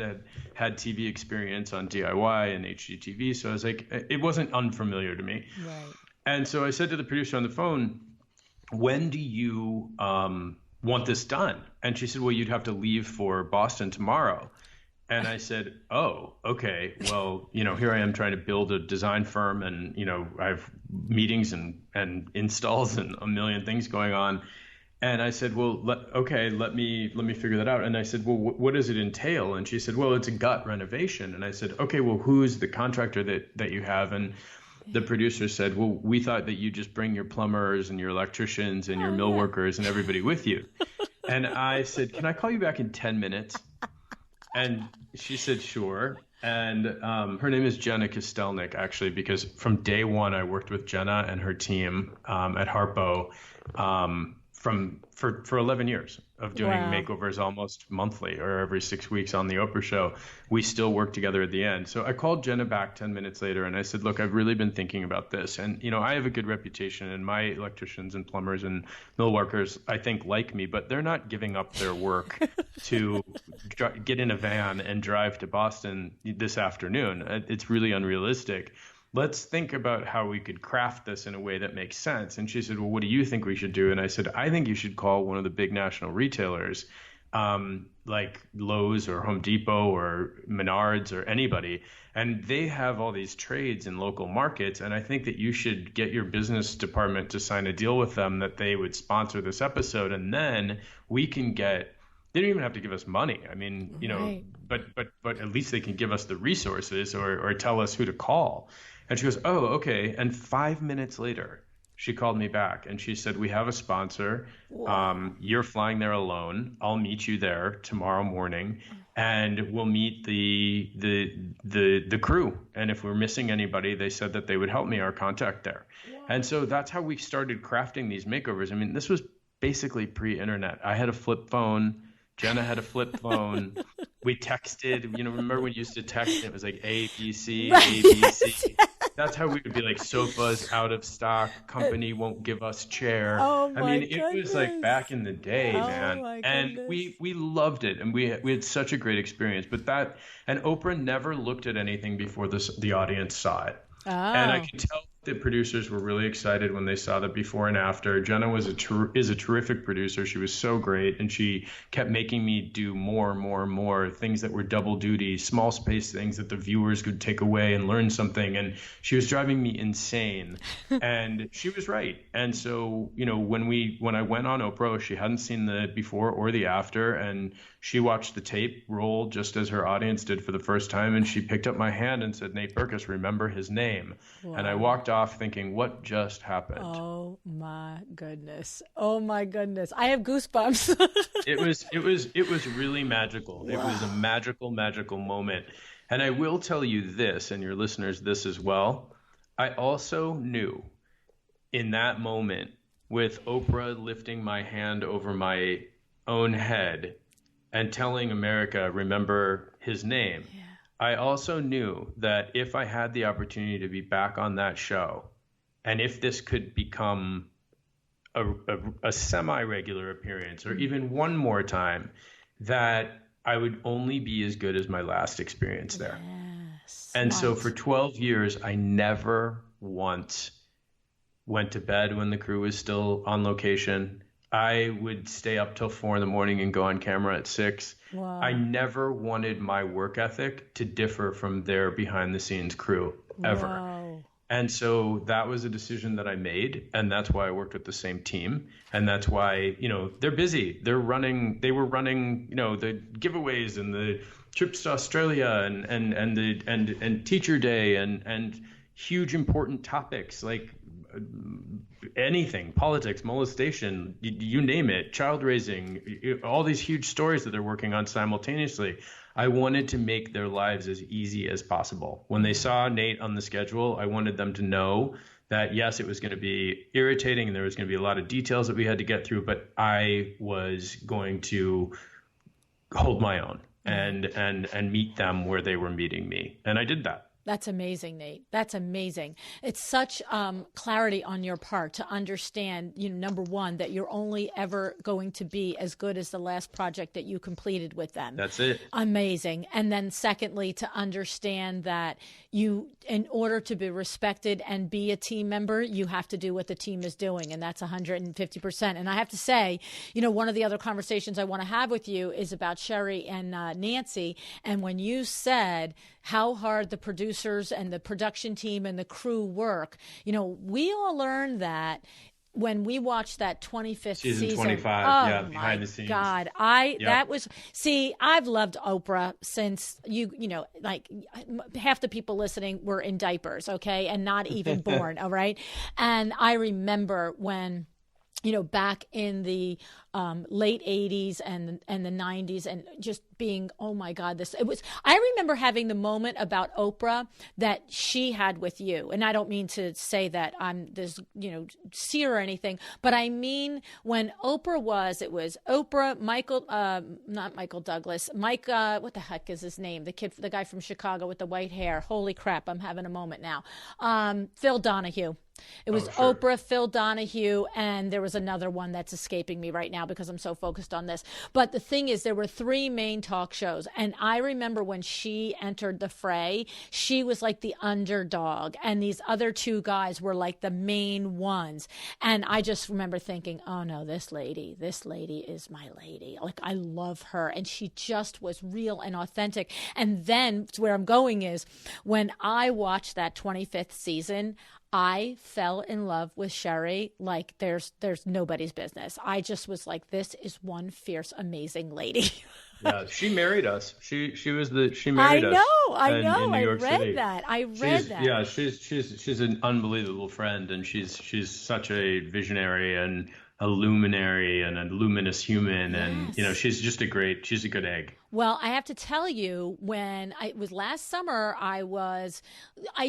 had TV experience on DIY and HGTV. So I was like, it wasn't unfamiliar to me. Right. And so I said to the producer on the phone, when do you want this done? And she said, well, you'd have to leave for Boston tomorrow. And I said, oh, okay. Well, here I am trying to build a design firm, and, I have meetings and installs and a million things going on. And I said, well, let me figure that out. And I said, well, what does it entail? And she said, well, it's a gut renovation. And I said, okay, well, who's the contractor that you have? And the producer said, well, we thought that you just bring your plumbers and your electricians and your mill workers and everybody with you. And I said, can I call you back in 10 minutes? And she said, sure. And her name is Jenna Kostelnik, actually, because from day one, I worked with Jenna and her team at Harpo for 11 years of doing makeovers almost monthly or every 6 weeks on the Oprah show. We still work together at the end. So I called Jenna back 10 minutes later, and I said, look, I've really been thinking about this. And, I have a good reputation, and my electricians and plumbers and mill workers, I think, like me, but they're not giving up their work to get in a van and drive to Boston this afternoon. It's really unrealistic. Let's think about how we could craft this in a way that makes sense. And she said, well, what do you think we should do? And I said, I think you should call one of the big national retailers, like Lowe's or Home Depot or Menards or anybody. And they have all these trades in local markets. And I think that you should get your business department to sign a deal with them that they would sponsor this episode. And then we can they don't even have to give us money. I mean, right. but at least they can give us the resources or tell us who to call. And she goes, oh, okay. And 5 minutes later, she called me back and she said, we have a sponsor. You're flying there alone. I'll meet you there tomorrow morning, and we'll meet the crew. And if we're missing anybody, they said that they would help me, our contact there. Wow. And so that's how we started crafting these makeovers. I mean, this was basically pre-internet. I had a flip phone. Jenna had a flip phone. We texted, remember when you used to text? It was like A, B, C, right. A, B, C. That's how we would be like, sofa's out of stock, company won't give us chair. Oh I my mean, it was like goodness. back in the day, Oh man. my And goodness. we loved it, and we had such a great experience. But that, and Oprah never looked at anything before the audience saw it. And I Oh. could tell the producers were really excited when they saw the before and after. Jenna is a terrific producer. She was so great, and she kept making me do more and more and more things that were double duty, small space things that the viewers could take away and learn something. And she was driving me insane, and she was right. And so, when I went on Oprah, she hadn't seen the before or the after, and she watched the tape roll just as her audience did for the first time, and she picked up my hand and said, "Nate Berkus, remember his name." And I Wow. walked off thinking, what just happened? Oh my goodness. Oh my goodness. I have goosebumps. It was really magical. It was a Wow. magical, magical moment. And I will tell you this, and your listeners this as well. I also knew in that moment, with Oprah lifting my hand over my own head and telling America, remember his name, Yeah. I also knew that if I had the opportunity to be back on that show, and if this could become a semi-regular appearance or even one more time, that I would only be as good as my last experience there. Yes. And so Smart. for 12 years, I never once went to bed when the crew was still on location. I would stay up till 4 in the morning and go on camera at 6. I Wow. never wanted my work ethic to differ from their behind the scenes crew ever. Wow. And so that was a decision that I made, and that's why I worked with the same team, and that's why, they're busy. They were running, the giveaways and the trips to Australia and Teacher Day and huge important topics like anything, politics, molestation, you name it, child raising, all these huge stories that they're working on simultaneously. I wanted to make their lives as easy as possible. When they saw Nate on the schedule, I wanted them to know that, yes, it was going to be irritating and there was going to be a lot of details that we had to get through, but I was going to hold my own and meet them where they were meeting me. And I did that. That's amazing, Nate. That's amazing. It's such clarity on your part to understand, number one, that you're only ever going to be as good as the last project that you completed with them. That's it. Amazing. And then secondly, to understand that in order to be respected and be a team member, you have to do what the team is doing. And that's 150%. And I have to say, one of the other conversations I want to have with you is about Sherry and Nancy. And when you said how hard the producers and the production team and the crew work, we all learned that when we watched that 25th Season season. 25, Oh yeah, my behind the scenes. God. Yep. That was, see, I've loved Oprah since like half the people listening were in diapers, okay, and not even born, all right. And I remember when, back in the late 80s and the 90s, and just being, oh my God, I remember having the moment about Oprah that she had with you. And I don't mean to say that I'm this, seer or anything, but I mean, when it was Oprah, not Michael Douglas, Mike, what the heck is his name? The guy from Chicago with the white hair. Holy crap, I'm having a moment now. Phil Donahue. It was sure. Oprah, Phil Donahue, and there was another one that's escaping me right now because I'm so focused on this. But the thing is, there were 3 main talk shows. And I remember when she entered the fray, she was like the underdog. And these other 2 guys were like the main ones. And I just remember thinking, oh no, this lady is my lady. Like, I love her. And she just was real and authentic. And then where I'm going is when I watched that 25th season, I fell in love with Sherry like there's nobody's business. I just was like, this is one fierce, amazing lady. Yeah, she married us. She married I us. know. In New I York read City. that. I read that. Yeah, she's an unbelievable friend, and she's such a visionary and a luminary and a luminous human, and Yes. she's a good egg. Well, I have to tell you, it was last summer, I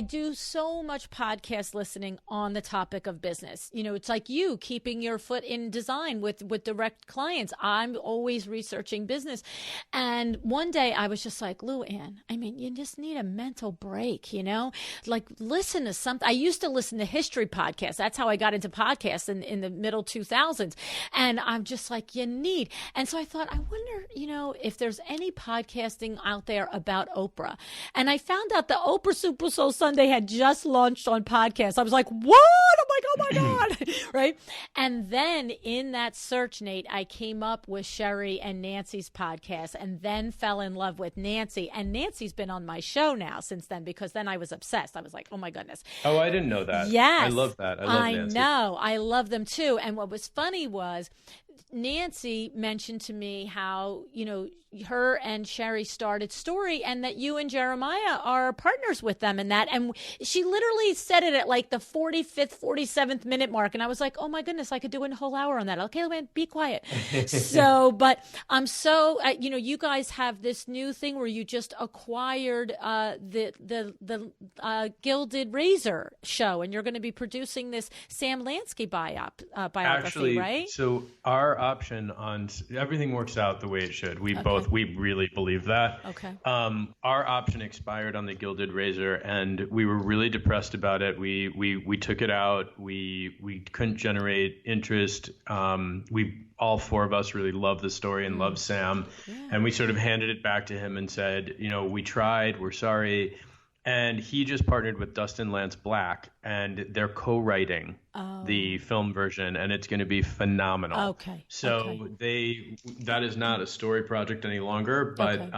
do so much podcast listening on the topic of business. It's like you keeping your foot in design with direct clients. I'm always researching business. And one day I was just like, Lou Ann, you just need a mental break, like listen to something. I used to listen to history podcasts. That's how I got into podcasts in the middle 2000s. And I'm just like, you need. And so I thought, I wonder, if there's any podcasting out there about Oprah. And I found out the Oprah Super Soul Sunday had just launched on podcast. I was like, what? I'm like, oh my God. Right. And then in that search, Nate, I came up with Sherry and Nancy's podcast and then fell in love with Nancy. And Nancy's been on my show now since then, because then I was obsessed. I was like, oh my goodness. Oh, I didn't know that. Yes. I love that. I love Nancy. I know. I love them too. And what was funny was Nancy mentioned to me how, her and Sherry started Story and that you and Jeremiah are partners with them in that. And she literally said it at like the 45th, 47th minute mark. And I was like, oh my goodness, I could do a whole hour on that. Okay, man, be quiet. But I'm so, you guys have this new thing where you just acquired the Gilded Razor show, and you're going to be producing this Sam Lansky biography, Actually, right? So our option on everything works out the way it should. We really believe that. Okay. Our option expired on the Gilded Razor, and we were really depressed about it. We took it out. We couldn't generate interest. All four of us really loved the story and loved Sam, and we sort of handed it back to him and said, we tried. We're sorry. And he just partnered with Dustin Lance Black, and they're co-writing the film version, and it's going to be phenomenal. Okay. So that is not a story project any longer, but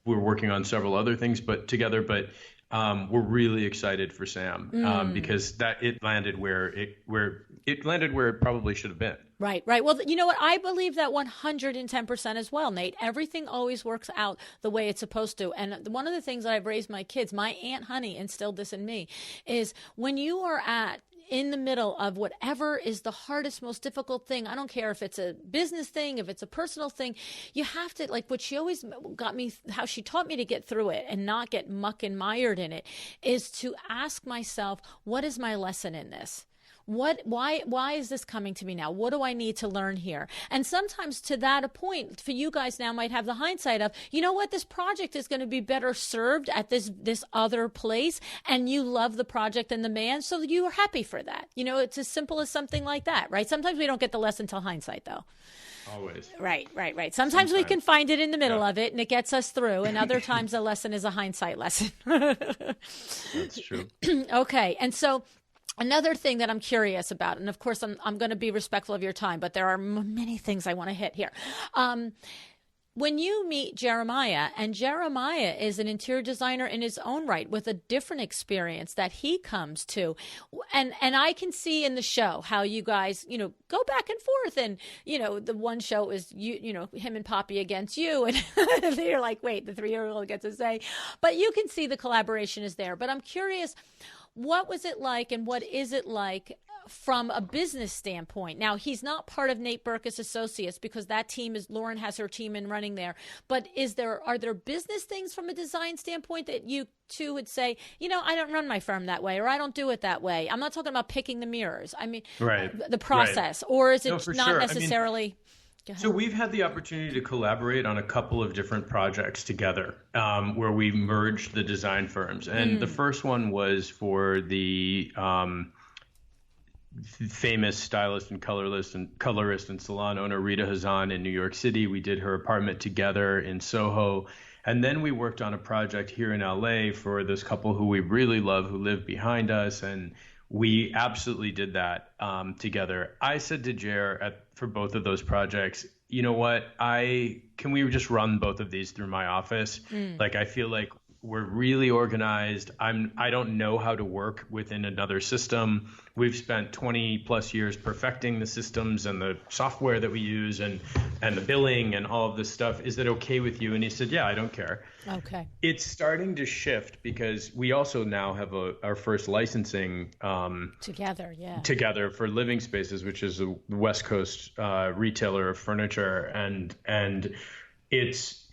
we're working on several other things together. But we're really excited for Sam because it landed where it probably should have been. Right. Well, you know what? I believe that 110% as well, Nate. Everything always works out the way it's supposed to. And one of the things that I've raised my kids, my Aunt Honey instilled this in me, is when you are in the middle of whatever is the hardest, most difficult thing, I don't care if it's a business thing, if it's a personal thing, you have to, like what she always got me, how she taught me to get through it and not get muck and mired in it, is to ask myself, what is my lesson in this? Why is this coming to me now? What do I need to learn here? And sometimes to that point, for you guys now might have the hindsight of, you know what, this project is going to be better served at this other place. And you love the project and the man. So you are happy for that. It's as simple as something like that, right? Sometimes we don't get the lesson till hindsight though. Always. Right. Sometimes we can find it in the middle of it and it gets us through. And other times the lesson is a hindsight lesson. That's true. Okay. And so, another thing that I'm curious about, and of course I'm going to be respectful of your time, but there are many things I want to hit here. When you meet Jeremiah, and Jeremiah is an interior designer in his own right with a different experience that he comes to. And I can see in the show how you guys, go back and forth. And, the one show is, him and Poppy against you. And they're like, wait, the 3-year-old gets to say. But you can see the collaboration is there. But I'm curious, what was it like and what is it like from a business standpoint? Now, he's not part of Nate Berkus Associates because that team Lauren has her team in running there. But are there business things from a design standpoint that you two would say, I don't run my firm that way, or I don't do it that way? I'm not talking about picking the mirrors. I mean, the process, or is it not necessarily... So we've had the opportunity to collaborate on a couple of different projects together where we merged the design firms. And the first one was for the famous stylist and colorist and salon owner Rita Hazan in New York City. We did her apartment together in Soho. And then we worked on a project here in LA for this couple who we really love, who live behind us. And we absolutely did that together. I said to Jer for both of those projects, you know what, can we just run both of these through my office? Like, I feel like we're really organized. I don't know how to work within another system. We've spent 20 plus years perfecting the systems and the software that we use and the billing and all of this stuff. Is that okay with you? And he said, yeah, I don't care. Okay. It's starting to shift because we also now have our first licensing together for Living Spaces, which is a West Coast retailer of furniture, and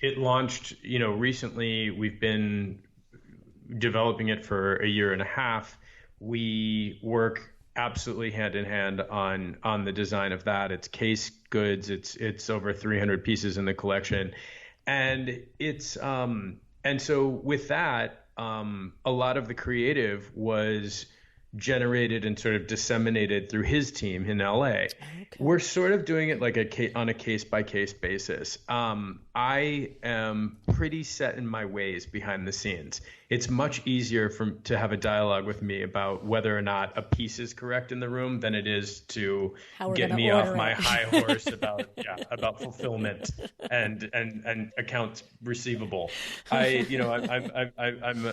it launched, recently. We've been developing it for a year and a half. We work absolutely hand in hand on the design of that. It's case goods. It's over 300 pieces in the collection, and and so with that, a lot of the creative was generated and sort of disseminated through his team in LA. Okay. We're sort of doing it like on a case by case basis. I am pretty set in my ways behind the scenes. It's much easier to have a dialogue with me about whether or not a piece is correct in the room than it is to get me off my high horse about fulfillment and accounts receivable. I'm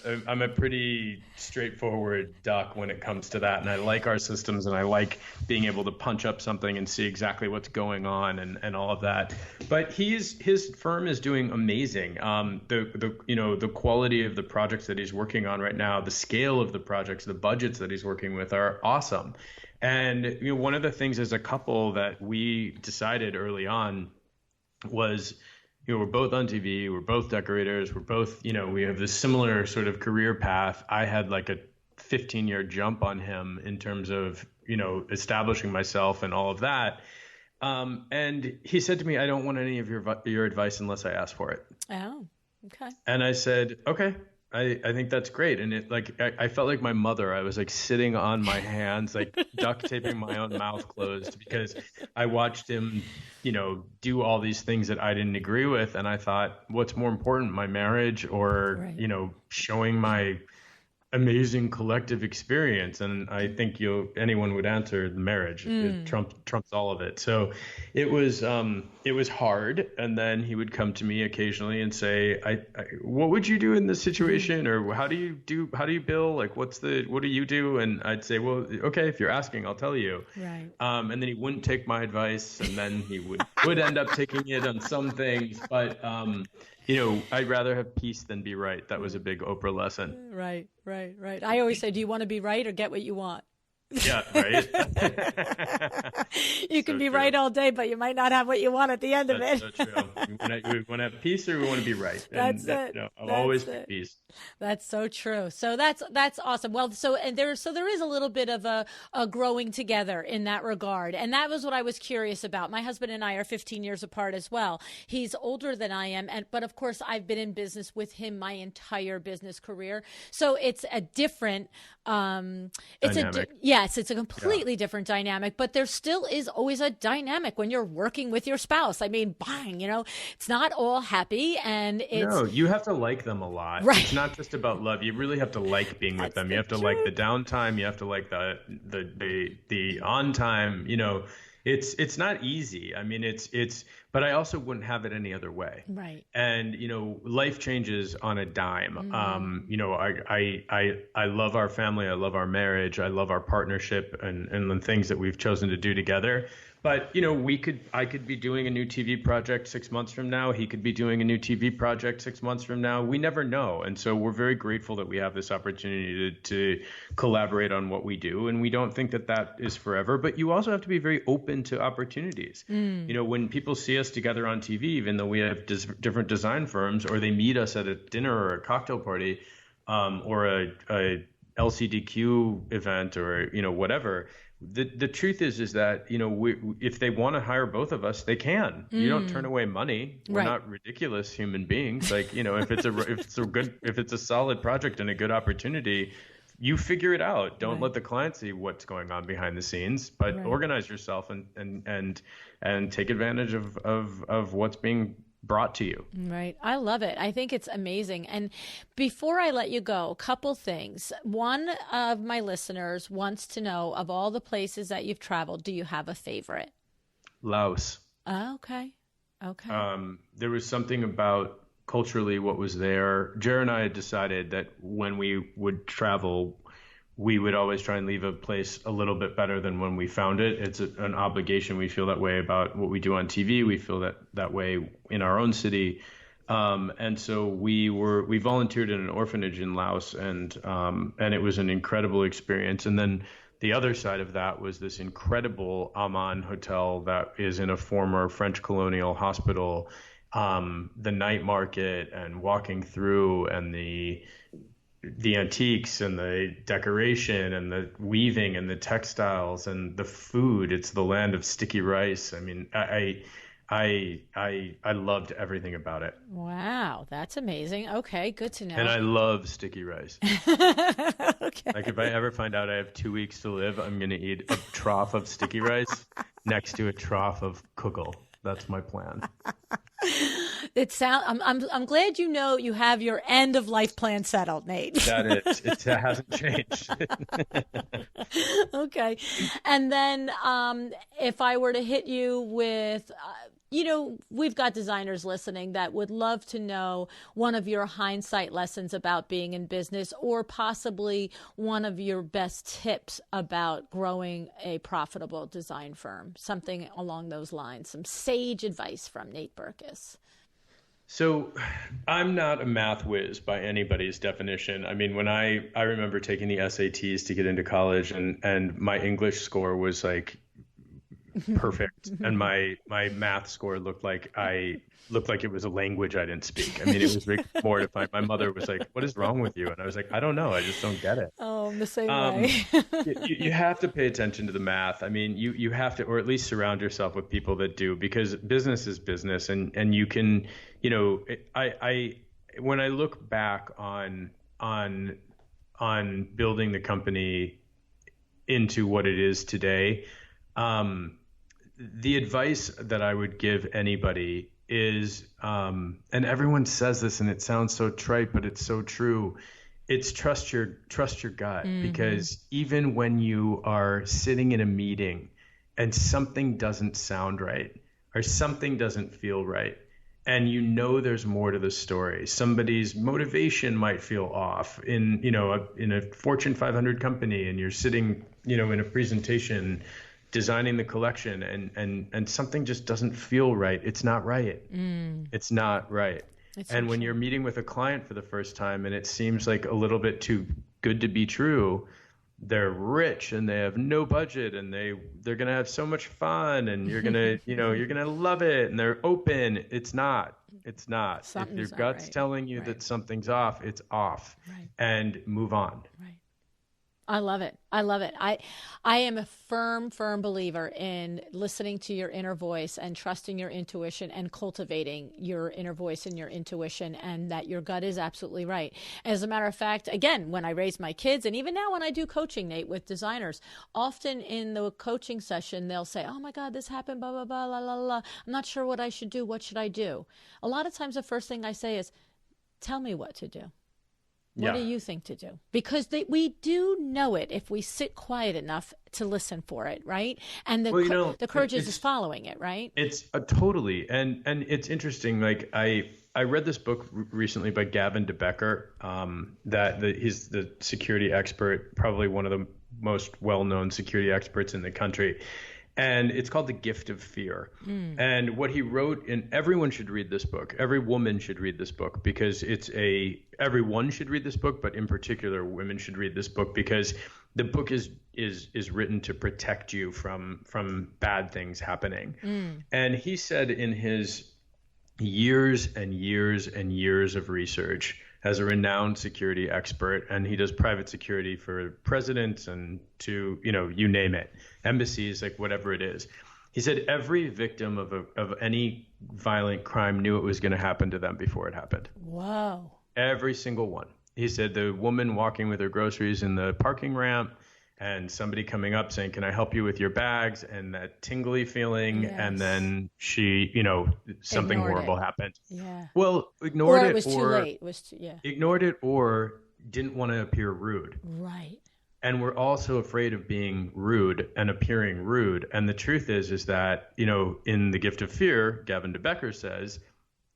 a pretty straightforward duck when it comes to that, and I like our systems, and I like being able to punch up something and see exactly what's going on and all of that. But his firm is doing amazing. The quality of the projects that he's working on right now, the scale of the projects, the budgets that he's working with are awesome. And one of the things as a couple that we decided early on was, we're both on TV, we're both decorators, we're both, we have this similar sort of career path. I had like a 15-year jump on him in terms of, establishing myself and all of that. And he said to me, I don't want any of your advice unless I ask for it. Oh, okay. And I said, okay, I think that's great. And I felt like my mother. I was like sitting on my hands, like duct taping my own mouth closed, because I watched him, do all these things that I didn't agree with. And I thought, what's more important, my marriage or, right, showing my amazing collective experience? And I think anyone would answer the marriage. It trumps all of it. So it was hard. And then he would come to me occasionally and say, what would you do in this situation? Or how do you bill? Like, what do you do? And I'd say, well, okay, if you're asking, I'll tell you. Right. And then he wouldn't take my advice, and then he would end up taking it on some things. But I'd rather have peace than be right. That was a big Oprah lesson. Right. I always say, do you want to be right or get what you want? Yeah, right. You can be right all day, but you might not have what you want at the end of it. That's so true. We want to have peace, or we want to be right. That's it. I'll always be peace. That's so true. So that's awesome. Well, there is a little bit of a growing together in that regard, and that was what I was curious about. My husband and I are 15 years apart as well. He's older than I am, but of course I've been in business with him my entire business career. So it's a different. Yes, it's a completely different dynamic, but there still is always a dynamic when you're working with your spouse. I mean, bang, it's not all happy, and you have to like them a lot. Right. It's not just about love. You really have to like being with them. You have to like the downtime. You have to like the on time. It's not easy. I mean, but I also wouldn't have it any other way. Right. And, life changes on a dime. I love our family. I love our marriage. I love our partnership and the things that we've chosen to do together. But, I could be doing a new TV project 6 months from now. He could be doing a new TV project 6 months from now. We never know. And so we're very grateful that we have this opportunity to collaborate on what we do. And we don't think that is forever. But you also have to be very open to opportunities. When people see us together on TV, even though we have different design firms, or they meet us at a dinner or a cocktail party, or a LCDQ event, or, whatever. The truth is that, if they want to hire both of us, they can. You don't turn away money. We're not ridiculous human beings. Like, if it's a solid project and a good opportunity, you figure it out. Don't let the client see what's going on behind the scenes, but organize yourself and take advantage of what's being brought to you. Right. I love it. I think it's amazing. And before I let you go, a couple things. One of my listeners wants to know, of all the places that you've traveled, do you have a favorite? Laos. Oh, okay. There was something about culturally what was there. Jer and I had decided that when we would travel, we would always try and leave a place a little bit better than when we found it. It's an obligation. We feel that way about what we do on TV. We feel that way in our own city. And so we volunteered in an orphanage in Laos, and it was an incredible experience. And then the other side of that was this incredible Aman hotel that is in a former French colonial hospital. the night market and walking through, and the antiques and the decoration and the weaving and the textiles and the food. It's the land of sticky rice. I mean, I loved everything about it. Wow, that's amazing. Okay, good to And know. I love sticky rice. Okay. Like if I ever find out I have 2 weeks to live, I'm gonna eat a trough of sticky rice next to a trough of kugel. That's my plan. It sound I'm glad you have your end of life plan settled, Nate. That it hasn't changed. Okay. And then if I were to hit you with we've got designers listening that would love to know one of your hindsight lessons about being in business, or possibly one of your best tips about growing a profitable design firm, something along those lines, some sage advice from Nate Berkus. So I'm not a math whiz by anybody's definition. I mean, when I remember taking the SATs to get into college, and my English score was like perfect, and my math score looked like it was a language I didn't speak. I mean, it was very mortifying. My mother was like, "What is wrong with you?" And I was like, "I don't know. I just don't get it." Oh, I'm the same way. You have to pay attention to the math. I mean, you have to, or at least surround yourself with people that do, because business is business, and you can, I when I look back on building the company into what it is today, the advice that I would give anybody is, and everyone says this and it sounds so trite, but it's so true. It's trust your gut, because even when you are sitting in a meeting and something doesn't sound right or something doesn't feel right, and there's more to the story. Somebody's motivation might feel off in a Fortune 500 company, and you're sitting in a presentation designing the collection, and something just doesn't feel right. It's not right. It's not right. And when you're meeting with a client for the first time and it seems like a little bit too good to be true, they're rich and they have no budget, and they're going to have so much fun, and you're going to, you're going to love it, and they're open. It's not. If your gut's right. telling you that something's off, it's off. Right. And move on. Right. I love it. I am a firm believer in listening to your inner voice and trusting your intuition and cultivating your inner voice and your intuition, and that your gut is absolutely right. As a matter of fact, again, when I raise my kids, and even now when I do coaching, Nate, with designers, often in the coaching session, they'll say, "Oh my God, this happened, blah, blah, blah, la, la, la. I'm not sure what I should do. What should I do?" A lot of times the first thing I say is, "Tell me what to do. What do you think to do?" Because we do know it if we sit quiet enough to listen for it, right? And the courage is just following it, right? It's totally, and it's interesting. Like I read this book recently by Gavin DeBecker, he's the security expert, probably one of the most well-known security experts in the country. And it's called The Gift of Fear. And what he wrote, and everyone should read this book. Every woman should read this book, because everyone should read this book, but in particular, women should read this book, because the book is written to protect you from bad things happening. And he said, in his years and years and years of research as a renowned security expert, and he does private security for presidents and to, you name it, embassies, like whatever it is. He said every victim of any violent crime knew it was going to happen to them before it happened. Wow. Every single one. He said the woman walking with her groceries in the parking ramp, and somebody coming up saying, "Can I help you with your bags?" And that tingly feeling. Yes. And then she, something horrible happened. Yeah. Well, ignored it. Or it was too late. Ignored it, or didn't want to appear rude. Right. And we're also afraid of being rude and appearing rude. And the truth is that, in The Gift of Fear, Gavin DeBecker says,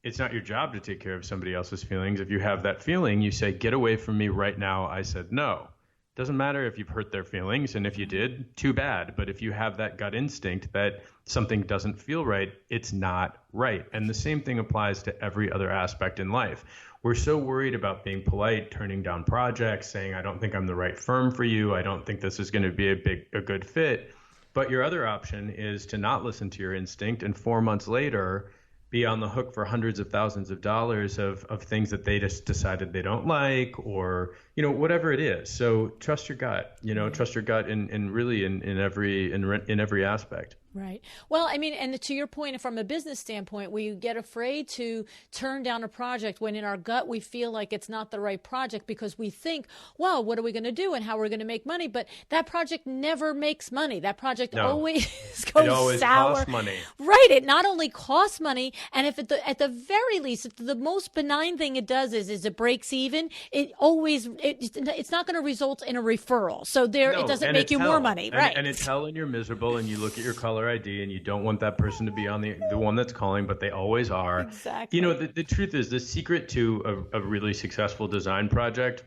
it's not your job to take care of somebody else's feelings. If you have that feeling, you say, "Get away from me right now. I said no." Doesn't matter if you've hurt their feelings, and if you did, too bad. But if you have that gut instinct that something doesn't feel right, it's not right. And the same thing applies to every other aspect in life. We're so worried about being polite, turning down projects, saying, "I don't think I'm the right firm for you. I don't think this is going to be a good fit." But your other option is to not listen to your instinct, and 4 months later, be on the hook for hundreds of thousands of dollars of things that they just decided they don't like, or, whatever it is. So trust your gut, trust your gut in really in every aspect. Right. Well, I mean, and to your point, from a business standpoint, we get afraid to turn down a project when in our gut we feel like it's not the right project because we think, well, what are we going to do and how are we going to make money? But that project never makes money. That project always goes it always sour. Costs money. Right. It not only costs money, and if at the very least, if the most benign thing it does is it breaks even, it's not going to result in a referral. So it doesn't make you more money. Right. And it's hell and you're miserable and you look at your color ID and you don't want that person to be on the one that's calling, but they always are. Exactly. The truth is, the secret to a really successful design project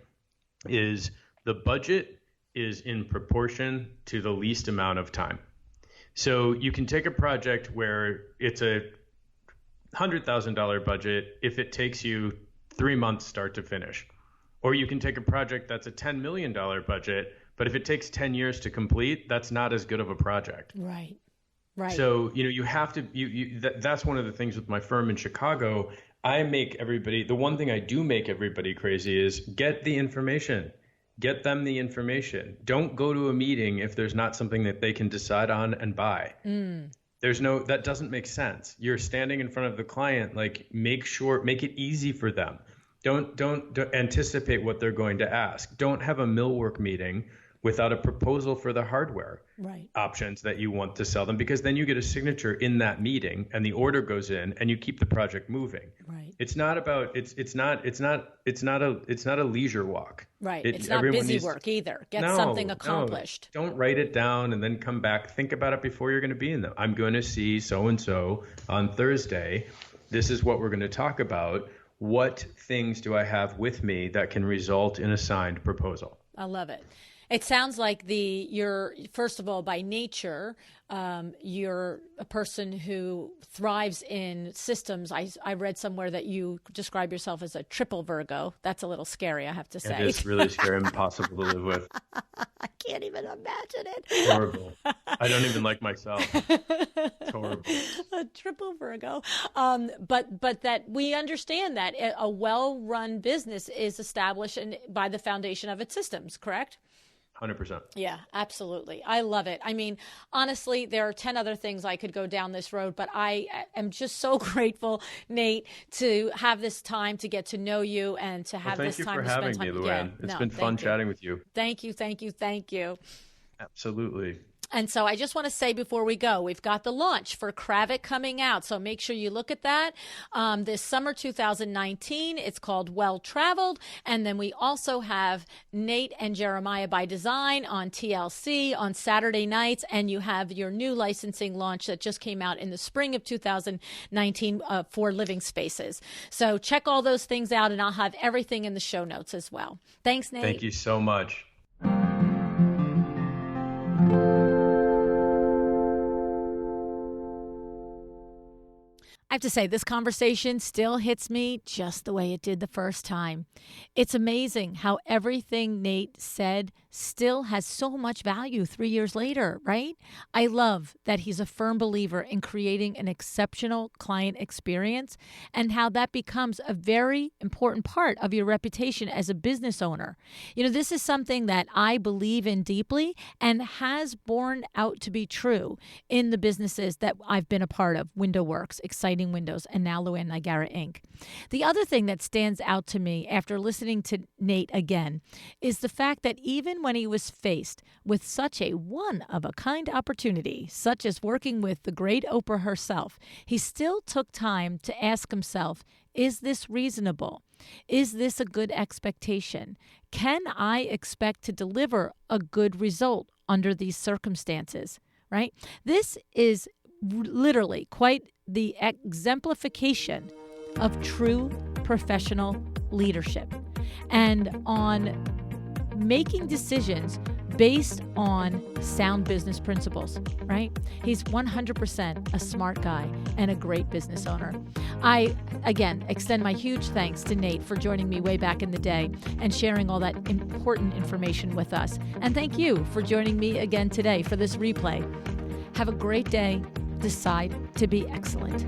is the budget is in proportion to the least amount of time. So you can take a project where it's a $100,000 budget if it takes you 3 months start to finish. Or you can take a project that's a $10 million budget, but if it takes 10 years to complete, that's not as good of a project. Right. Right. So, you have to, that's one of the things with my firm in Chicago. The one thing I do make everybody crazy is get the information, get them the information. Don't go to a meeting if there's not something that they can decide on and buy. That doesn't make sense. You're standing in front of the client, like make it easy for them. Don't anticipate what they're going to ask. Don't have a millwork meeting without a proposal for the hardware options that you want to sell them, because then you get a signature in that meeting and the order goes in and you keep the project moving. Right. It's not a leisure walk. Right. It's not busy work either. Get something accomplished. No. Don't write it down and then come back. Think about it before you're going to be in them. I'm going to see so-and-so on Thursday. This is what we're going to talk about. What things do I have with me that can result in a signed proposal? I love it. It sounds like you're first of all, by nature, you're a person who thrives in systems. I read somewhere that you describe yourself as a triple Virgo. That's a little scary, I have to say. It is really scary and impossible to live with. I can't even imagine it. Horrible. I don't even like myself. It's horrible. A triple Virgo. But that we understand that a well-run business is established by the foundation of its systems, correct? 100%. Yeah, absolutely. I love it. I mean, honestly, there are 10 other things I could go down this road, but I am just so grateful, Nate, to have this time to get to know you and to have this time to spend time. Thank you for having me, Luann. It's been fun chatting with you. Thank you, thank you, thank you. Absolutely. And so I just want to say before we go, we've got the launch for Kravic coming out. So make sure you look at that this summer 2019. It's called Well Traveled. And then we also have Nate and Jeremiah by Design on TLC on Saturday nights. And you have your new licensing launch that just came out in the spring of 2019 for Living Spaces. So check all those things out, and I'll have everything in the show notes as well. Thanks, Nate. Thank you so much. I have to say, this conversation still hits me just the way it did the first time. It's amazing how everything Nate said still has so much value 3 years later, right? I love that he's a firm believer in creating an exceptional client experience and how that becomes a very important part of your reputation as a business owner. This is something that I believe in deeply and has borne out to be true in the businesses that I've been a part of, Window Works, Exciting Windows, and now Luann Nigara Inc. The other thing that stands out to me after listening to Nate again is the fact that even when he was faced with such a one-of-a-kind opportunity, such as working with the great Oprah herself, he still took time to ask himself, is this reasonable? Is this a good expectation? Can I expect to deliver a good result under these circumstances? Right? This is literally quite the exemplification of true professional leadership and on making decisions based on sound business principles, right? He's 100% a smart guy and a great business owner. I, again, extend my huge thanks to Nate for joining me way back in the day and sharing all that important information with us. And thank you for joining me again today for this replay. Have a great day. Decide to be excellent.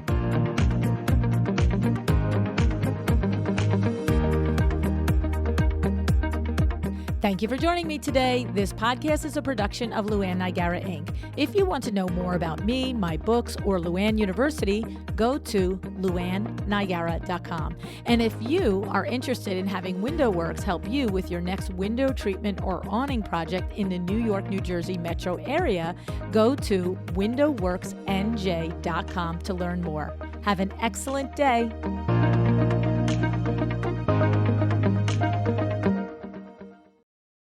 Thank you for joining me today. This podcast is a production of Luann Nigara, Inc. If you want to know more about me, my books, or Luann University, go to luannnigara.com. And if you are interested in having WindowWorks help you with your next window treatment or awning project in the New York, New Jersey metro area, go to windowworksnj.com to learn more. Have an excellent day.